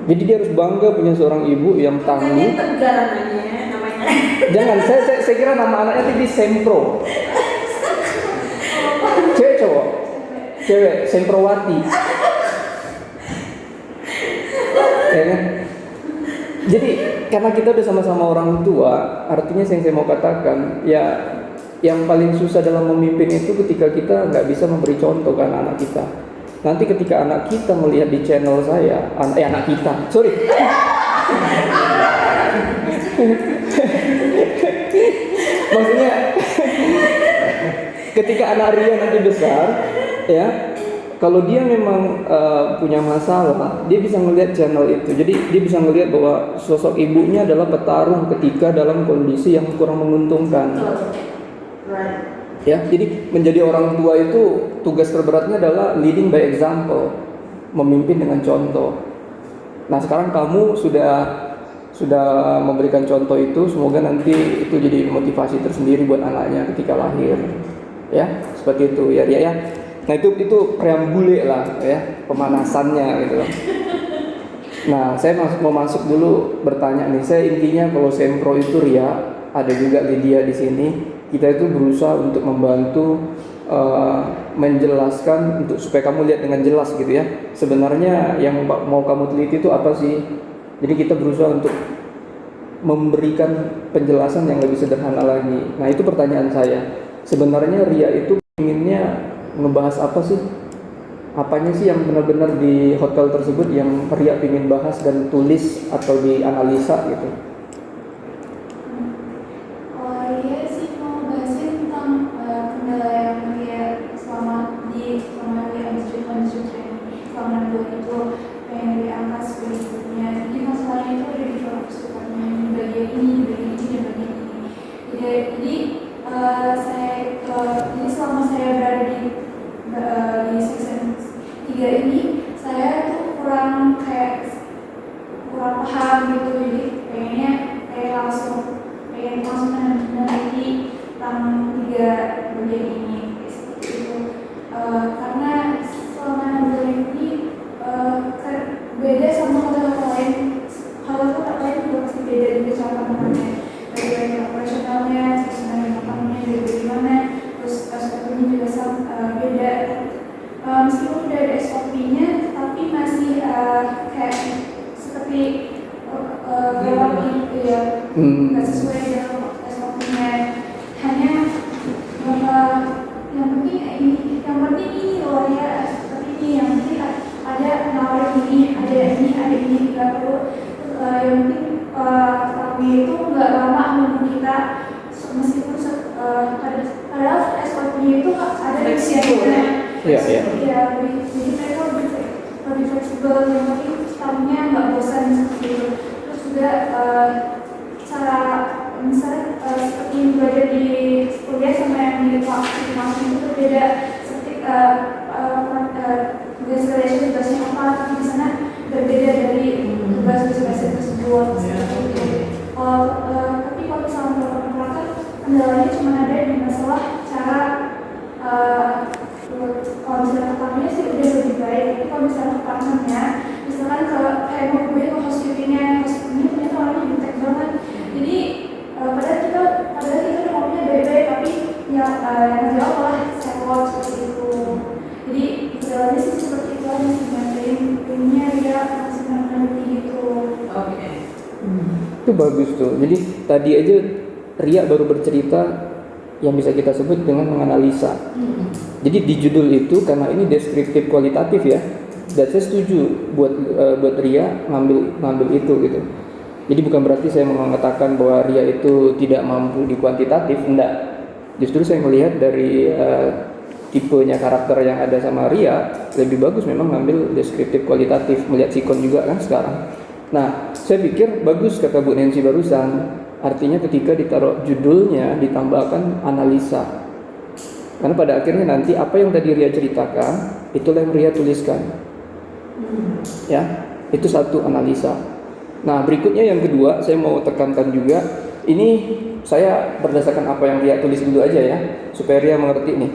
Jadi dia harus bangga punya seorang ibu yang tangguh. Ini Tegar namanya. Jangan, saya kira nama anaknya tadi Sempro. Cewek cowok? Cewek, Semprowati. Ya kan? Jadi karena kita udah sama-sama orang tua, artinya yang saya mau katakan, ya yang paling susah dalam memimpin itu ketika kita nggak bisa memberi contoh ke anak kita. Nanti ketika anak kita melihat di channel saya, anak kita, sorry. Maksudnya ketika anak Ria nanti besar, ya, kalau dia memang punya masalah, dia bisa melihat channel itu. Jadi dia bisa melihat bahwa sosok ibunya adalah petarung ketika dalam kondisi yang kurang menguntungkan. Right. Ya, jadi menjadi orang tua itu tugas terberatnya adalah leading by example, memimpin dengan contoh. Nah, sekarang kamu sudah memberikan contoh itu, semoga nanti itu jadi motivasi tersendiri buat anaknya ketika lahir. Ya, seperti itu ya, Ria ya. Nah, itu preambule lah ya, pemanasannya gitu loh. Nah, saya mau masuk dulu bertanya nih. Saya intinya kalau Sempro itu Ria, ada juga Lydia di sini. Kita itu berusaha untuk membantu menjelaskan untuk supaya kamu lihat dengan jelas gitu ya. Sebenarnya yang mau kamu teliti itu apa sih? Jadi kita berusaha untuk memberikan penjelasan yang lebih sederhana lagi. Nah itu pertanyaan saya. Sebenarnya Ria itu inginnya ngebahas apa sih? Apanya sih yang benar-benar di hotel tersebut yang Ria ingin bahas dan tulis atau dianalisa gitu? Oh iya sih, mau bahasin tentang kendala yang dia selama dia lanjut training selama 2 bulan itu pengen diangkat sebagai. Jadi masalahnya itu ada di fokus departemen di bagian ini, di bagian ini, dan bagian ini. Jadi jadi selama saya berada di section 3 ini, saya tuh kurang paham gitu. Jadi pengennya langsung meneliti tentang 3 bagian ini seperti itu. Karena selama 6 bulan ini beda sama hotel lain. Hotel lain juga pasti beda juga cara penanganannya, bagian operasionalnya, sesuai lapangannya dari bagaimana, terus SOP-nya juga beda. Meskipun udah ada SOP-nya, tapi masih kayak seperti nggak sesuai dengan SOP-nya. Hanya yang penting ini loh ya, seperti ini. Yang penting ada nawarin ini, ada ini, nggak perlu. Yang penting kami itu nggak lama menunggu kita, meskipun padahal SOP-nya itu ada di sini. Iya. Jadi mereka lebih fleksibel, yang penting tamunya nggak bosan seperti itu. Terus juga cara misalnya seperti yang belajar di kuliah sama yang di masing-masing itu beda. Seperti tugas tugasnya apa, tapi di sana berbeda dari tugas-tugas tersebut. Tapi kalau misalnya praktek, kendalanya cuma ada di masalah cara. Kalau misalnya pertamanya sih udah lebih baik, tapi kalau misalnya partnernya, misalkan kayak mau gue ke housekeepingnya ternyata orangnya jutek banget. Jadi padahal kita udah ngomongnya baik-baik, tapi yang jawab malah sewot seperti itu. Jadi jalannya sih seperti itu aja sih, pengennya dia masih meneliti gitu. Oke. Itu bagus tuh. Jadi tadi aja Ria baru bercerita yang bisa kita sebut dengan menganalisa. Jadi di judul itu karena ini deskriptif kualitatif ya, dan saya setuju buat Ria ngambil itu gitu. Jadi bukan berarti saya mengatakan bahwa Ria itu tidak mampu di kuantitatif, enggak. Justru saya melihat dari tipenya karakter yang ada sama Ria lebih bagus memang ngambil deskriptif kualitatif, melihat sikon juga kan sekarang. Nah, saya pikir bagus kata Bu Nancy barusan. Artinya ketika ditaruh judulnya ditambahkan analisa. Karena pada akhirnya nanti apa yang tadi Ria ceritakan, itulah yang Ria tuliskan. Ya, itu satu analisa. Nah, berikutnya yang kedua saya mau tekankan juga, ini saya berdasarkan apa yang Ria tulis dulu aja ya, supaya Ria mengerti nih.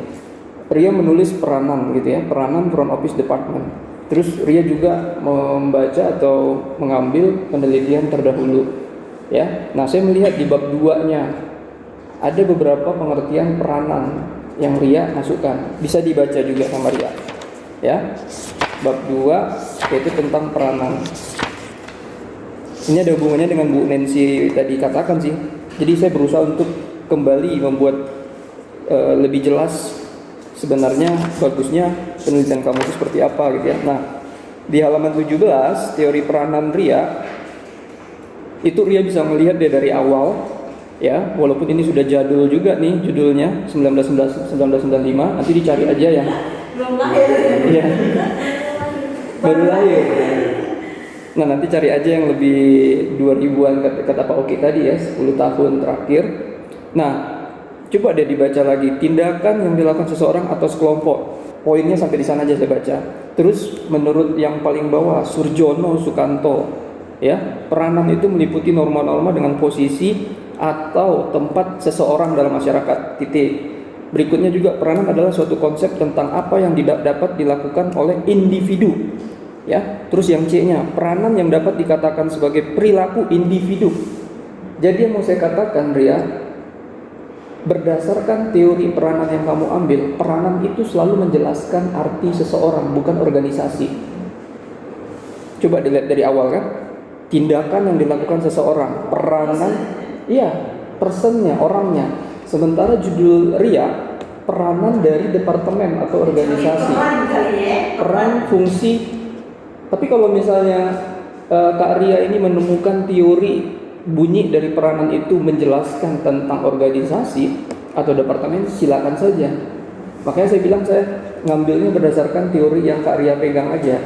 Ria menulis peranan gitu ya, peranan front office department. Terus Ria juga membaca atau mengambil penelitian terdahulu. Ya, nah saya melihat di bab 2-nya ada beberapa pengertian peranan yang Ria masukkan. Bisa dibaca juga sama Ria. Ya. Bab 2 yaitu tentang peranan. Ini ada hubungannya dengan Bu Nancy tadi katakan sih. Jadi saya berusaha untuk kembali membuat lebih jelas sebenarnya bagusnya penelitian kamu itu seperti apa gitu ya. Nah, di halaman 17 teori peranan Ria itu Ria bisa melihat dia dari awal ya, walaupun ini sudah jadul juga nih judulnya 1995, nanti dicari aja yang Belum lahir. Iya. Baru lahir. Nah, nanti cari aja yang lebih 2000-an kata Pak Oki tadi ya, 10 tahun terakhir. Nah, coba deh dibaca lagi tindakan yang dilakukan seseorang atau sekelompok. Poinnya sampai di sana aja saya baca. Terus menurut yang paling bawah Surjono Sukanto ya, peranan itu meliputi norma-norma dengan posisi atau tempat seseorang dalam masyarakat. Titik. Berikutnya juga peranan adalah suatu konsep tentang apa yang dapat dilakukan oleh individu. Ya, terus yang C-nya, peranan yang dapat dikatakan sebagai perilaku individu. Jadi yang mau saya katakan Ria, berdasarkan teori peranan yang kamu ambil, peranan itu selalu menjelaskan arti seseorang, bukan organisasi. Coba dilihat dari awal kan, tindakan yang dilakukan seseorang, peranan, iya, personnya, orangnya. Sementara judul Ria, peranan dari departemen atau organisasi, peran, fungsi. Tapi kalau misalnya Kak Ria ini menemukan teori bunyi dari peranan itu menjelaskan tentang organisasi atau departemen, silakan saja. Makanya saya bilang saya ngambilnya berdasarkan teori yang Kak Ria pegang aja.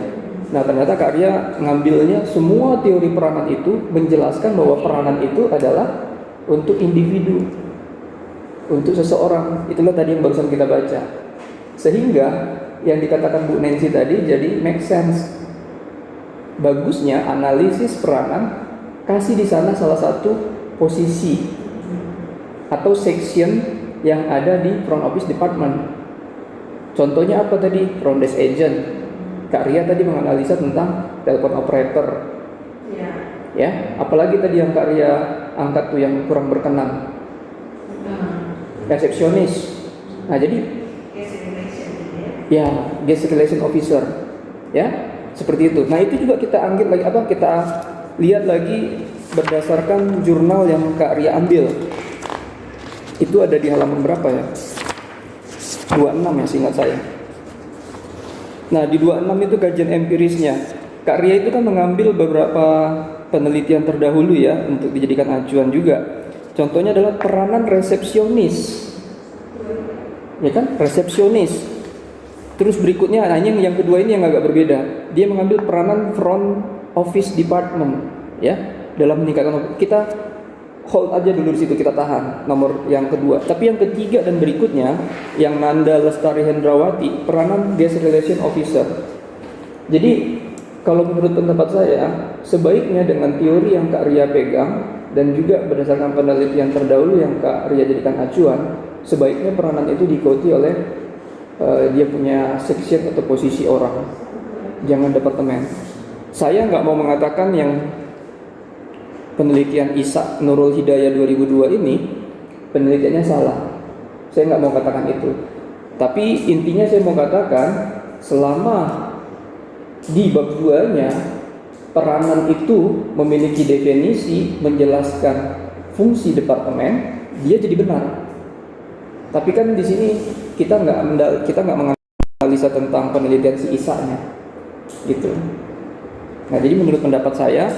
Nah ternyata Kak Ria ngambilnya semua teori peranan itu menjelaskan bahwa peranan itu adalah untuk individu, untuk seseorang. Itulah tadi yang barusan kita baca. Sehingga yang dikatakan Bu Nancy tadi jadi make sense. Bagusnya analisis peranan kasih di sana salah satu posisi atau section yang ada di front office department. Contohnya apa tadi? Front desk agent. Kak Ria tadi menganalisa tentang telepon operator. Ya, apalagi tadi yang Kak Ria angkat tuh yang kurang berkenan. Resepsionis. Nah, jadi ya, guest relation officer. Ya, seperti itu. Nah, itu juga kita anggap lagi kita lihat lagi berdasarkan jurnal yang Kak Ria ambil. Itu ada di halaman berapa ya? 26 ya seingat saya. Nah di 26 itu kajian empirisnya. Kak Ria itu kan mengambil beberapa penelitian terdahulu ya untuk dijadikan acuan juga. Contohnya adalah peranan resepsionis. Ya kan? Resepsionis. Terus berikutnya, nah ini yang kedua ini yang agak berbeda. Dia mengambil peranan front office department, ya, dalam meningkatkan. Kita hold aja dulu di situ, kita tahan nomor yang kedua. Tapi yang ketiga dan berikutnya, yang Nanda Lestari Hendrawati, peranan guest relation officer. Jadi kalau menurut pendapat saya, sebaiknya dengan teori yang Kak Ria pegang dan juga berdasarkan penelitian terdahulu yang Kak Ria jadikan acuan, sebaiknya peranan itu diikuti oleh dia punya section atau posisi orang, jangan departemen. Saya nggak mau mengatakan yang penelitian Isa Nurul Hidayah 2002 ini penelitiannya salah. Saya nggak mau katakan itu. Tapi intinya saya mau katakan selama di bab 2-nya peranan itu memiliki definisi menjelaskan fungsi departemen, dia jadi benar. Tapi kan di sini kita nggak menganalisa tentang penelitian si Isa-nya, gitu. Nah, jadi menurut pendapat saya,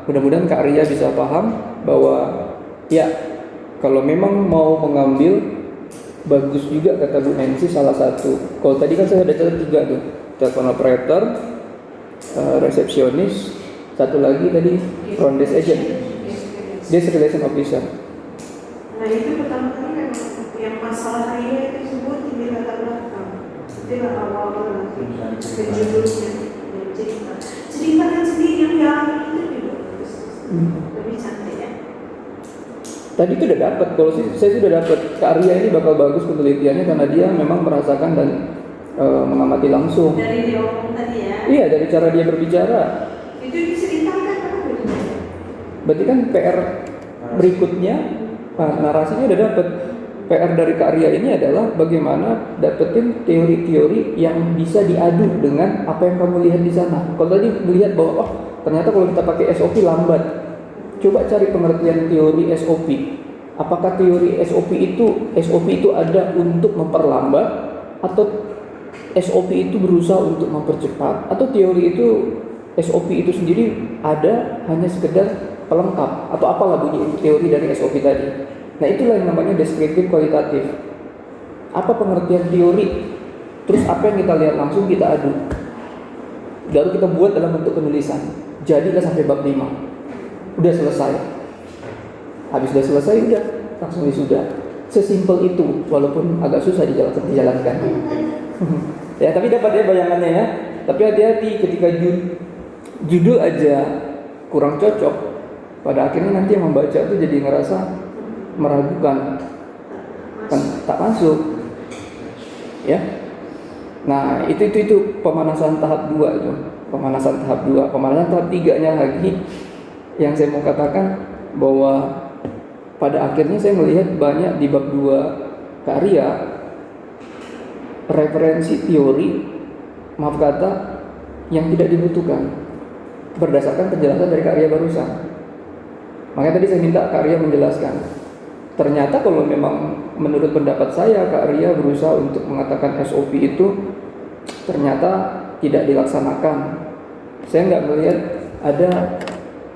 mudah-mudahan Kak Ria bisa paham bahwa ya kalau memang mau mengambil, bagus juga kata Bu Nancy salah satu. Kalau tadi kan saya ada catat 3 tuh, telepon operator, resepsionis, satu lagi tadi front desk agent, guest relation officer. Nah itu pertama kali kan yang masalah Ria itu sebut di latar belakang. Itu awal-awal nanti judulnya cerita kan sendiri yang dialami itu juga bagus, lebih cantik ya. Tadi itu udah dapat, kalau saya sudah dapat. Kak Ria ini bakal bagus penelitiannya karena dia memang merasakan dan mengamati langsung. Dari dia ngomong tadi ya. Iya, dari cara dia berbicara. Itu diceritakan apa begitu? Berarti kan PR berikutnya, narasinya udah dapat. PR dari Kak Ria ini adalah bagaimana dapetin teori-teori yang bisa diadu dengan apa yang kamu lihat di sana. Kalau tadi melihat bahwa ternyata kalau kita pakai SOP lambat. Coba cari pengertian teori SOP. Apakah teori SOP itu ada untuk memperlambat, atau SOP itu berusaha untuk mempercepat, atau teori itu SOP itu sendiri ada hanya sekedar pelengkap, atau apalah bunyi teori dari SOP tadi. Nah itulah yang namanya deskriptif kualitatif. Apa pengertian teori, terus apa yang kita lihat langsung kita adu, baru kita buat dalam bentuk penulisan. Jadilah sampai bab 5. Udah selesai. Habis udah selesai, udah langsung wisuda. Sesimpel itu, walaupun agak susah dijalankan. Ya, tapi dapat ya bayangannya ya. Tapi hati-hati ketika judul aja kurang cocok, pada akhirnya nanti yang membaca tuh jadi ngerasa meragukan, kan tak masuk. Ya. Nah, itu pemanasan tahap 2 itu. Pemanasan tahap 2, pemanasan tahap 3-nya lagi yang saya mau katakan bahwa pada akhirnya saya melihat banyak di bab 2 karya referensi teori, maaf kata, yang tidak dibutuhkan berdasarkan penjelasan dari karya barusan. Makanya tadi saya minta karya menjelaskan. Ternyata kalau memang menurut pendapat saya karya berusaha untuk mengatakan SOP itu ternyata tidak dilaksanakan. Saya nggak melihat ada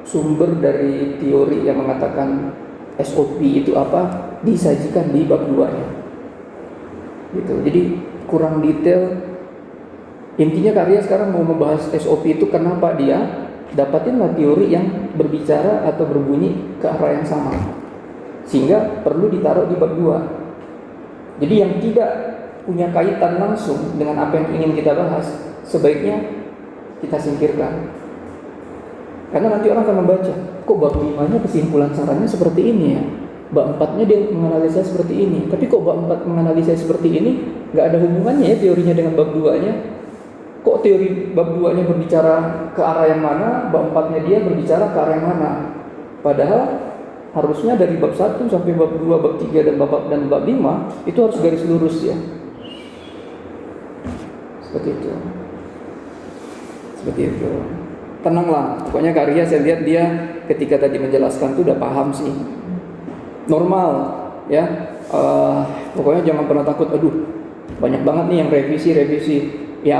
sumber dari teori yang mengatakan SOP itu apa disajikan di bab 2-nya. Gitu. Jadi kurang detail. Intinya karya sekarang mau membahas SOP itu kenapa dia dapatinlah teori yang berbicara atau berbunyi ke arah yang sama, sehingga perlu ditaruh di bab 2. Jadi yang tidak punya kaitan langsung dengan apa yang ingin kita bahas sebaiknya kita singkirkan. Karena nanti orang akan membaca, kok bab 5-nya kesimpulan sarannya seperti ini ya, bab 4-nya dia menganalisa seperti ini, tapi kok bab 4 menganalisa seperti ini, nggak ada hubungannya ya teorinya dengan bab 2-nya. Kok teori bab 2-nya berbicara ke arah yang mana, bab 4-nya dia berbicara ke arah yang mana. Padahal harusnya dari bab 1 sampai bab 2, bab 3 dan bab 5 itu harus garis lurus ya. Seperti itu. Seperti itu. Tenanglah, pokoknya karya saya lihat dia ketika tadi menjelaskan tuh udah paham sih. Normal ya. Pokoknya jangan pernah takut, aduh banyak banget nih yang revisi. Ya,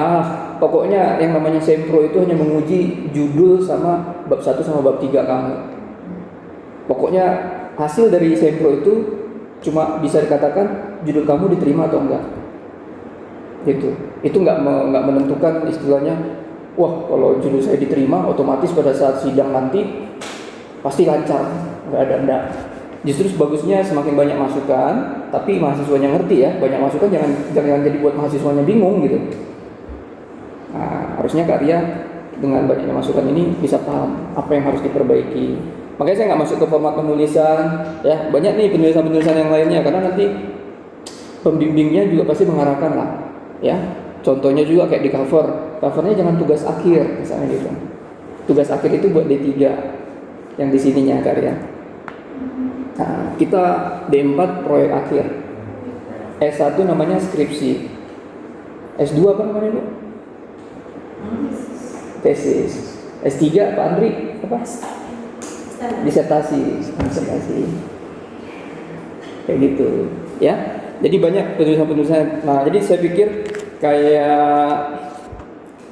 pokoknya yang namanya sempro itu hanya menguji judul sama bab 1 sama bab 3 kamu. Pokoknya hasil dari sempro itu cuma bisa dikatakan judul kamu diterima atau enggak. Gitu. Itu enggak menentukan istilahnya, wah kalau judul saya diterima otomatis pada saat sidang nanti pasti lancar. Enggak. Justru bagusnya semakin banyak masukan, tapi mahasiswanya ngerti ya. Banyak masukan jangan jadi buat mahasiswanya bingung gitu. Nah, harusnya karya dengan banyaknya masukan ini bisa paham apa yang harus diperbaiki. Makanya saya nggak masuk ke format penulisan, ya banyak nih penulisan yang lainnya karena nanti pembimbingnya juga pasti mengarahkan lah, ya. Contohnya juga kayak di covernya jangan tugas akhir misalnya gitu. Tugas akhir itu buat D3 yang di sininya karya. Nah, kita D4 proyek akhir, S1 namanya skripsi, S2 apa namanya Bu? Tesis. S3 Pak Andri apa? Disertasi. Kayak gitu ya. Jadi banyak penulisan. Nah, jadi saya pikir kayak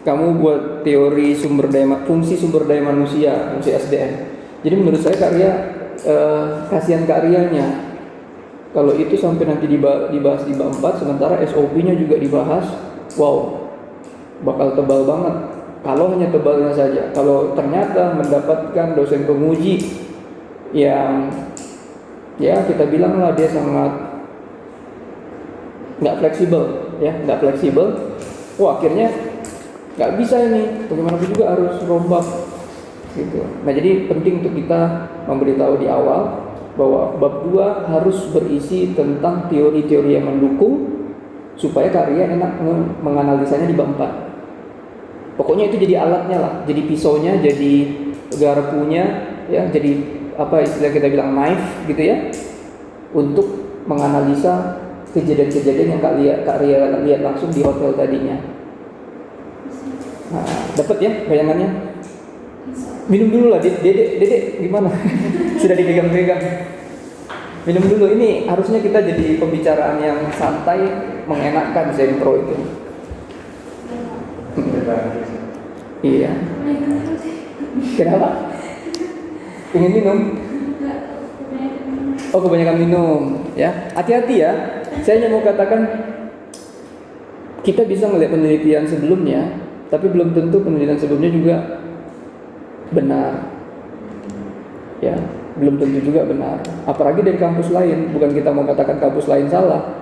kamu buat teori fungsi sumber daya manusia, fungsi SDM. Jadi menurut saya karya kasihan karyanya. Kalau itu sampai nanti dibahas di bab 4 sementara SOP-nya juga dibahas. Wow. Bakal tebal banget. Kalau hanya tebalnya saja. Kalau ternyata mendapatkan dosen penguji yang ya kita bilanglah dia sangat nggak fleksibel, wah akhirnya nggak bisa ini. Bagaimanapun juga harus rombak gitu. Nah jadi penting untuk kita memberitahu di awal bahwa bab 2 harus berisi tentang teori-teori yang mendukung supaya karya enak menganalisanya di bab 4. Pokoknya itu jadi alatnya lah, jadi pisaunya, jadi garpunya, ya, jadi apa istilah kita bilang knife gitu ya, untuk menganalisa kejadian-kejadian yang Kak Ria lihat langsung di hotel tadinya. Nah, dapat ya bayangannya? Minum dulu lah, Dedek gimana? Sudah dipegang-pegang. Minum dulu, ini harusnya kita jadi pembicaraan yang santai, mengenakkan sempro itu. Iya. Kenapa? Pengen minum? Oh, kebanyakan minum, ya. Hati-hati ya. Saya hanya mau katakan kita bisa melihat penelitian sebelumnya, tapi belum tentu penelitian sebelumnya juga benar. Ya, belum tentu juga benar. Apalagi dari kampus lain, bukan kita mau katakan kampus lain salah.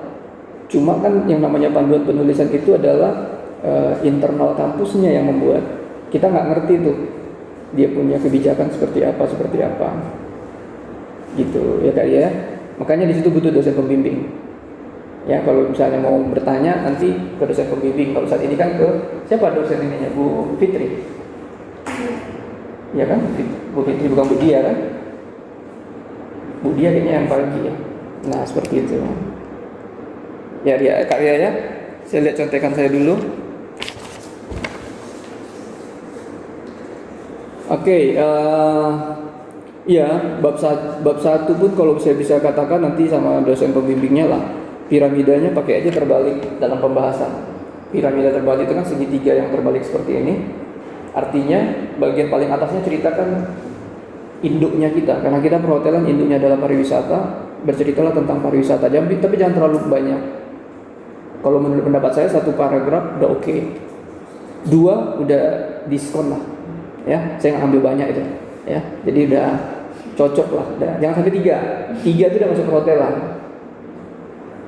Cuma kan yang namanya panduan penulisan itu adalah internal kampusnya yang membuat. Kita nggak ngerti tuh dia punya kebijakan seperti apa gitu ya Kak ya. Makanya di situ butuh dosen pembimbing ya. Kalau misalnya mau bertanya nanti ke dosen pembimbing. Kalau saat ini kan ke siapa dosen ininya, Bu Fitri ya kan? Bu Fitri bukan Bu Dia kan Bu dia kayaknya yang pagi ya. Nah seperti itu. Ya dia Kak Ria ya. Saya lihat contekan saya dulu. Oke, ya bab satu pun kalau saya bisa katakan nanti sama dosen pembimbingnya lah, piramidanya pakai aja terbalik dalam pembahasan. Piramida terbalik itu kan segitiga yang terbalik seperti ini. Artinya bagian paling atasnya ceritakan induknya kita, karena kita perhotelan induknya adalah pariwisata, berceritalah tentang pariwisata Jambi, tapi jangan terlalu banyak. Kalau menurut pendapat saya satu paragraf udah oke. 2 udah diskon lah. Ya, saya nggak ambil banyak itu. Ya, jadi udah cocok lah. Jangan sampai 3 itu udah masuk perhotelan.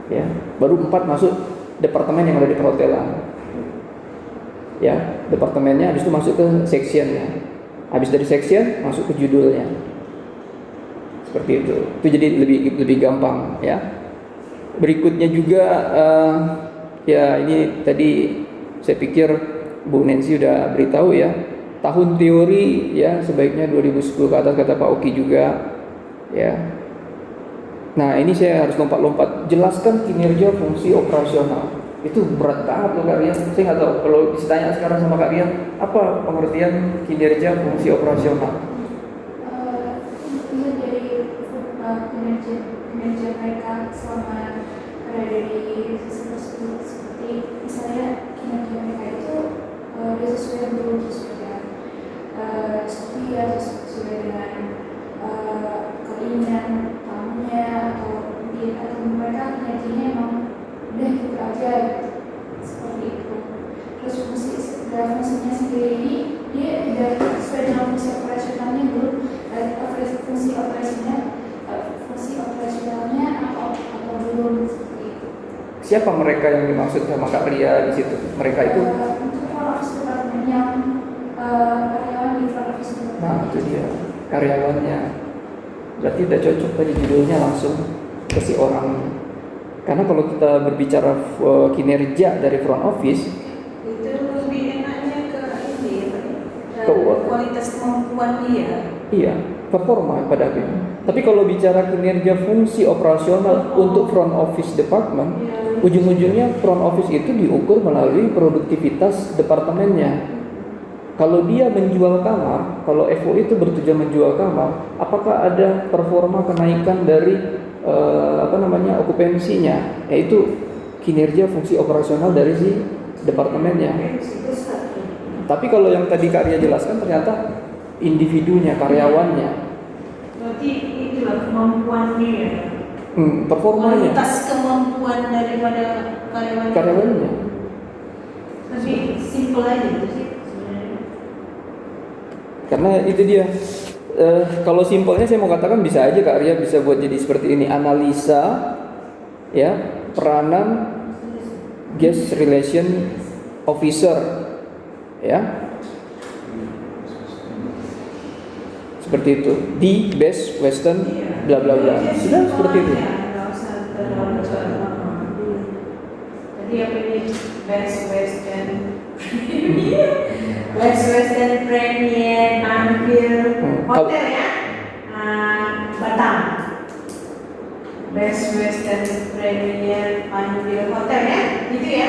Ya, baru 4 masuk departemen yang ada di perhotelan. Ya, departemennya habis itu masuk ke sectionnya. Habis dari section masuk ke judulnya. Seperti itu. Itu jadi lebih gampang ya. Berikutnya juga ya ini tadi saya pikir Bu Nancy udah beritahu ya. Tahun teori ya sebaiknya 2010 ke atas kata Pak Oki juga ya. Nah ini saya harus lompat-lompat. Jelaskan kinerja fungsi operasional. Itu berat banget loh Kak Rian. Saya nggak tahu kalau ditanya sekarang sama Kak Rian, apa pengertian kinerja fungsi operasional? Itu dari kinerja mereka selama berada di sisi tersebut, seperti misalnya kinerja mereka itu dia sesuai belum sesuai dengan seperti ya sesuai dengan keinginan tamunya atau mungkin atau mereka kinerjanya emang udah gitu aja gitu. Seperti itu. Terus fungsinya sendiri ini dia tidak sesuai dengan fungsi operasionalnya belum fungsi operasionalnya atau belum seperti itu. Siapa mereka yang dimaksud sama Kak Ria di situ? Mereka itu? Untuk front office department yang karyawan di front office department. Nah itu dia karyawannya. Berarti udah cocok tadi judulnya langsung ke si orang. Karena kalau kita berbicara kinerja dari front office Itu lebih enaknya ke ini, Ke kualitas kemampuan dia. iya, performa pada akhirnya. Tapi kalau bicara kinerja fungsi operasional untuk front office department, ujung-ujungnya front office itu diukur melalui produktivitas departemennya. Kalau dia menjual kamar, kalau FO itu bertujuan menjual kamar, apakah ada performa kenaikan dari okupansinya? Yaitu kinerja fungsi operasional dari si departemennya. Tapi kalau yang tadi Kak Ria jelaskan ternyata individunya, karyawannya, Berarti itulah kemampuan dia. performanya, Kualitas kemampuan daripada karyawannya. Lebih simple aja itu sih sebenarnya. Karena itu dia. Kalau simpelnya saya mau katakan bisa aja Kak Ria bisa buat jadi seperti ini, analisa ya peranan guest relation officer ya seperti itu di Best Western bla bla bla, sudah seperti itu. Nggak usah terlalu Tadi apa ini Best Western Premier Ambil Hotel ya, Batam. Best Western Premier Ambil Hotel ya, gitu ya.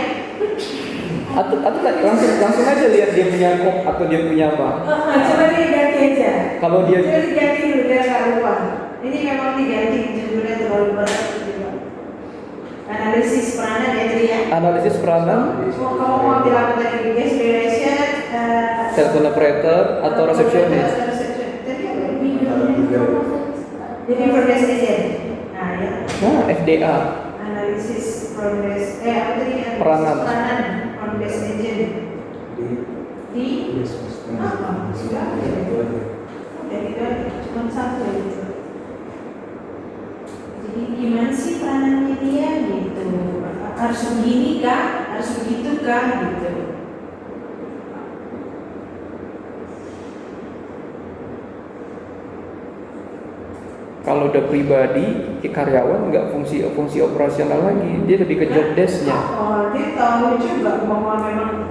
Atau langsung aja lihat dia punya kok atau dia punya apa. Coba diganti aja. Kalau dia Coba diganti dulu biar nggak lupa. Ini memang diganti judulnya terlalu berat juga. Analisis peranan ya tadi ya. analisis peranan Kalau mau bilang tadi guest relation, telepon operator atau resepsionis. Tadi apa? Jadi progress agent. Nah ya. Nah, FDA. Analisis progress. Apa tadi? Peranan. Progress agent. Di apa? Sudah. Jadi kan cuma satu gitu. Jadi gimana sih peranannya dia gitu? Harus begini kah? Harus begitu kah? Gitu. Kalau udah pribadi, karyawan nggak fungsi operasional lagi, dia lebih ke job desk-nya. Oh, dia tahu juga bahwa memang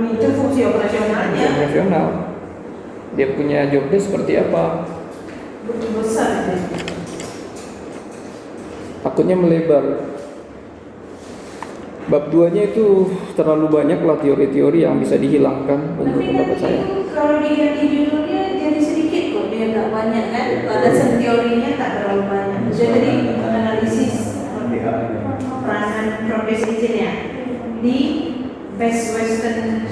itu fungsi operasionalnya. Operasional. Dia punya job desk seperti apa? Begitu besar ya. takutnya melebar. Bab 2-nya itu terlalu banyak lah teori-teori yang bisa dihilangkan menurut Tapi pendapat nanti saya. itu kalau diganti judulnya jadi sedikit kok, dia nggak banyak kan? Alasan teorinya tak terlalu banyak. Jadi analisis peranan progres izin ya di Best Western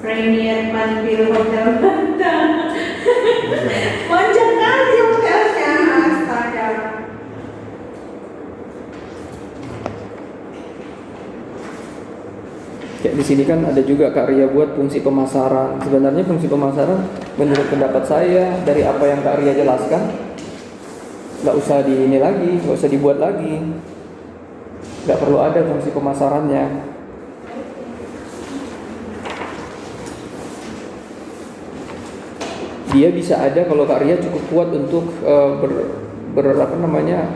Premier Panpil Hotel Batam. Panjang kali hotelnya, astaga. Kayak di sini kan ada juga Kak Ria buat fungsi pemasaran. Sebenarnya fungsi pemasaran menurut pendapat saya dari apa yang Kak Ria jelaskan nggak usah di ini lagi, nggak usah dibuat lagi. Nggak perlu ada fungsi pemasarannya. Dia bisa ada kalau Kak Ria cukup kuat untuk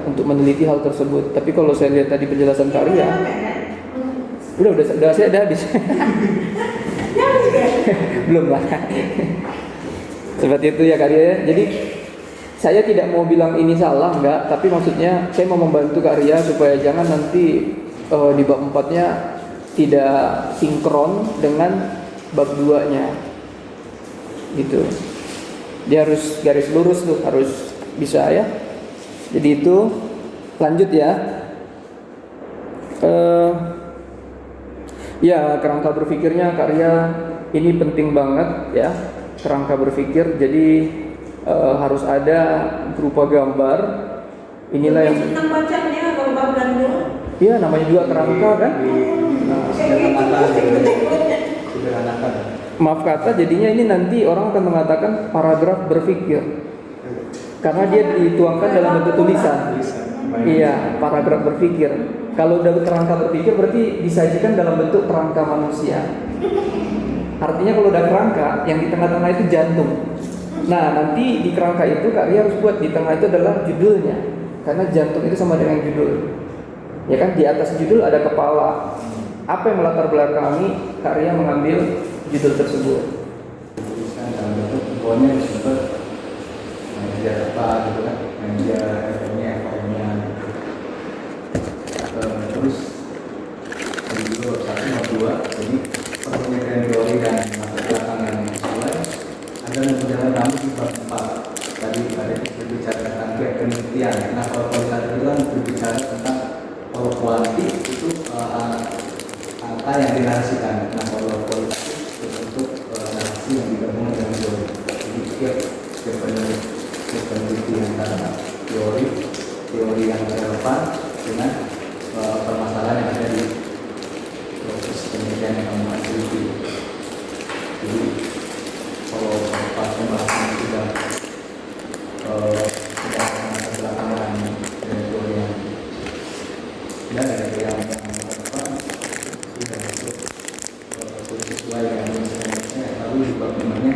untuk meneliti hal tersebut. Tapi kalau saya lihat tadi penjelasan Kak Ria, udah saya udah habis. Belum lah. Seperti itu ya Kak Ria. Jadi saya tidak mau bilang ini salah, enggak. Tapi maksudnya saya mau membantu Kak Ria supaya jangan nanti di bab 4-nya tidak sinkron dengan bab 2-nya. Gitu. Dia harus garis lurus tuh, harus bisa ya. Jadi itu lanjut ya. Ya, kerangka berpikirnya Kak Ria ini penting banget ya. Kerangka berpikir, jadi harus ada berupa gambar. Inilah yang senang bacanya kalau bab dulu. iya namanya juga kerangka kan. Sederhanakan. Maaf kata, jadinya ini nanti orang akan mengatakan paragraf berpikir karena dia dituangkan dalam bentuk tulisan. Iya, paragraf berpikir. Kalau udah kerangka berpikir berarti disajikan dalam bentuk kerangka manusia. Artinya kalau udah kerangka, yang di tengah-tengah itu jantung. Nah, nanti di kerangka itu Kak Ria harus buat di tengah itu adalah judulnya. Karena jantung itu sama dengan judul. Ya kan, di atas judul ada kepala. Apa yang melatar belakangi Kak Ria mengambil judul tersebut? Tulisan dalam bentuk pokoknya disebut media apa gitu kan, media FM-nya. Terus dulu 1 2, jadi penelitian teori dan latar belakang yang sesuai ada berjalan kami di bab 4. Tadi ada berbicara tentang penelitian. Nah, kalau tadi itu kan berbicara tentang kalau kuanti itu angka yang dinarasikan. Nah, kalau kualitatif untuk narasi yang digabungkan dengan teori. Jadi setiap penelitian antara teori yang relevan dengan permasalahan yang ada di proses penelitian yang kamu teliti. Jadi kalau pas pembahasan sudah latar belakang dan teori yang dan ada yang sudah masuk sesuai dengan misalnya lalu juga memangnya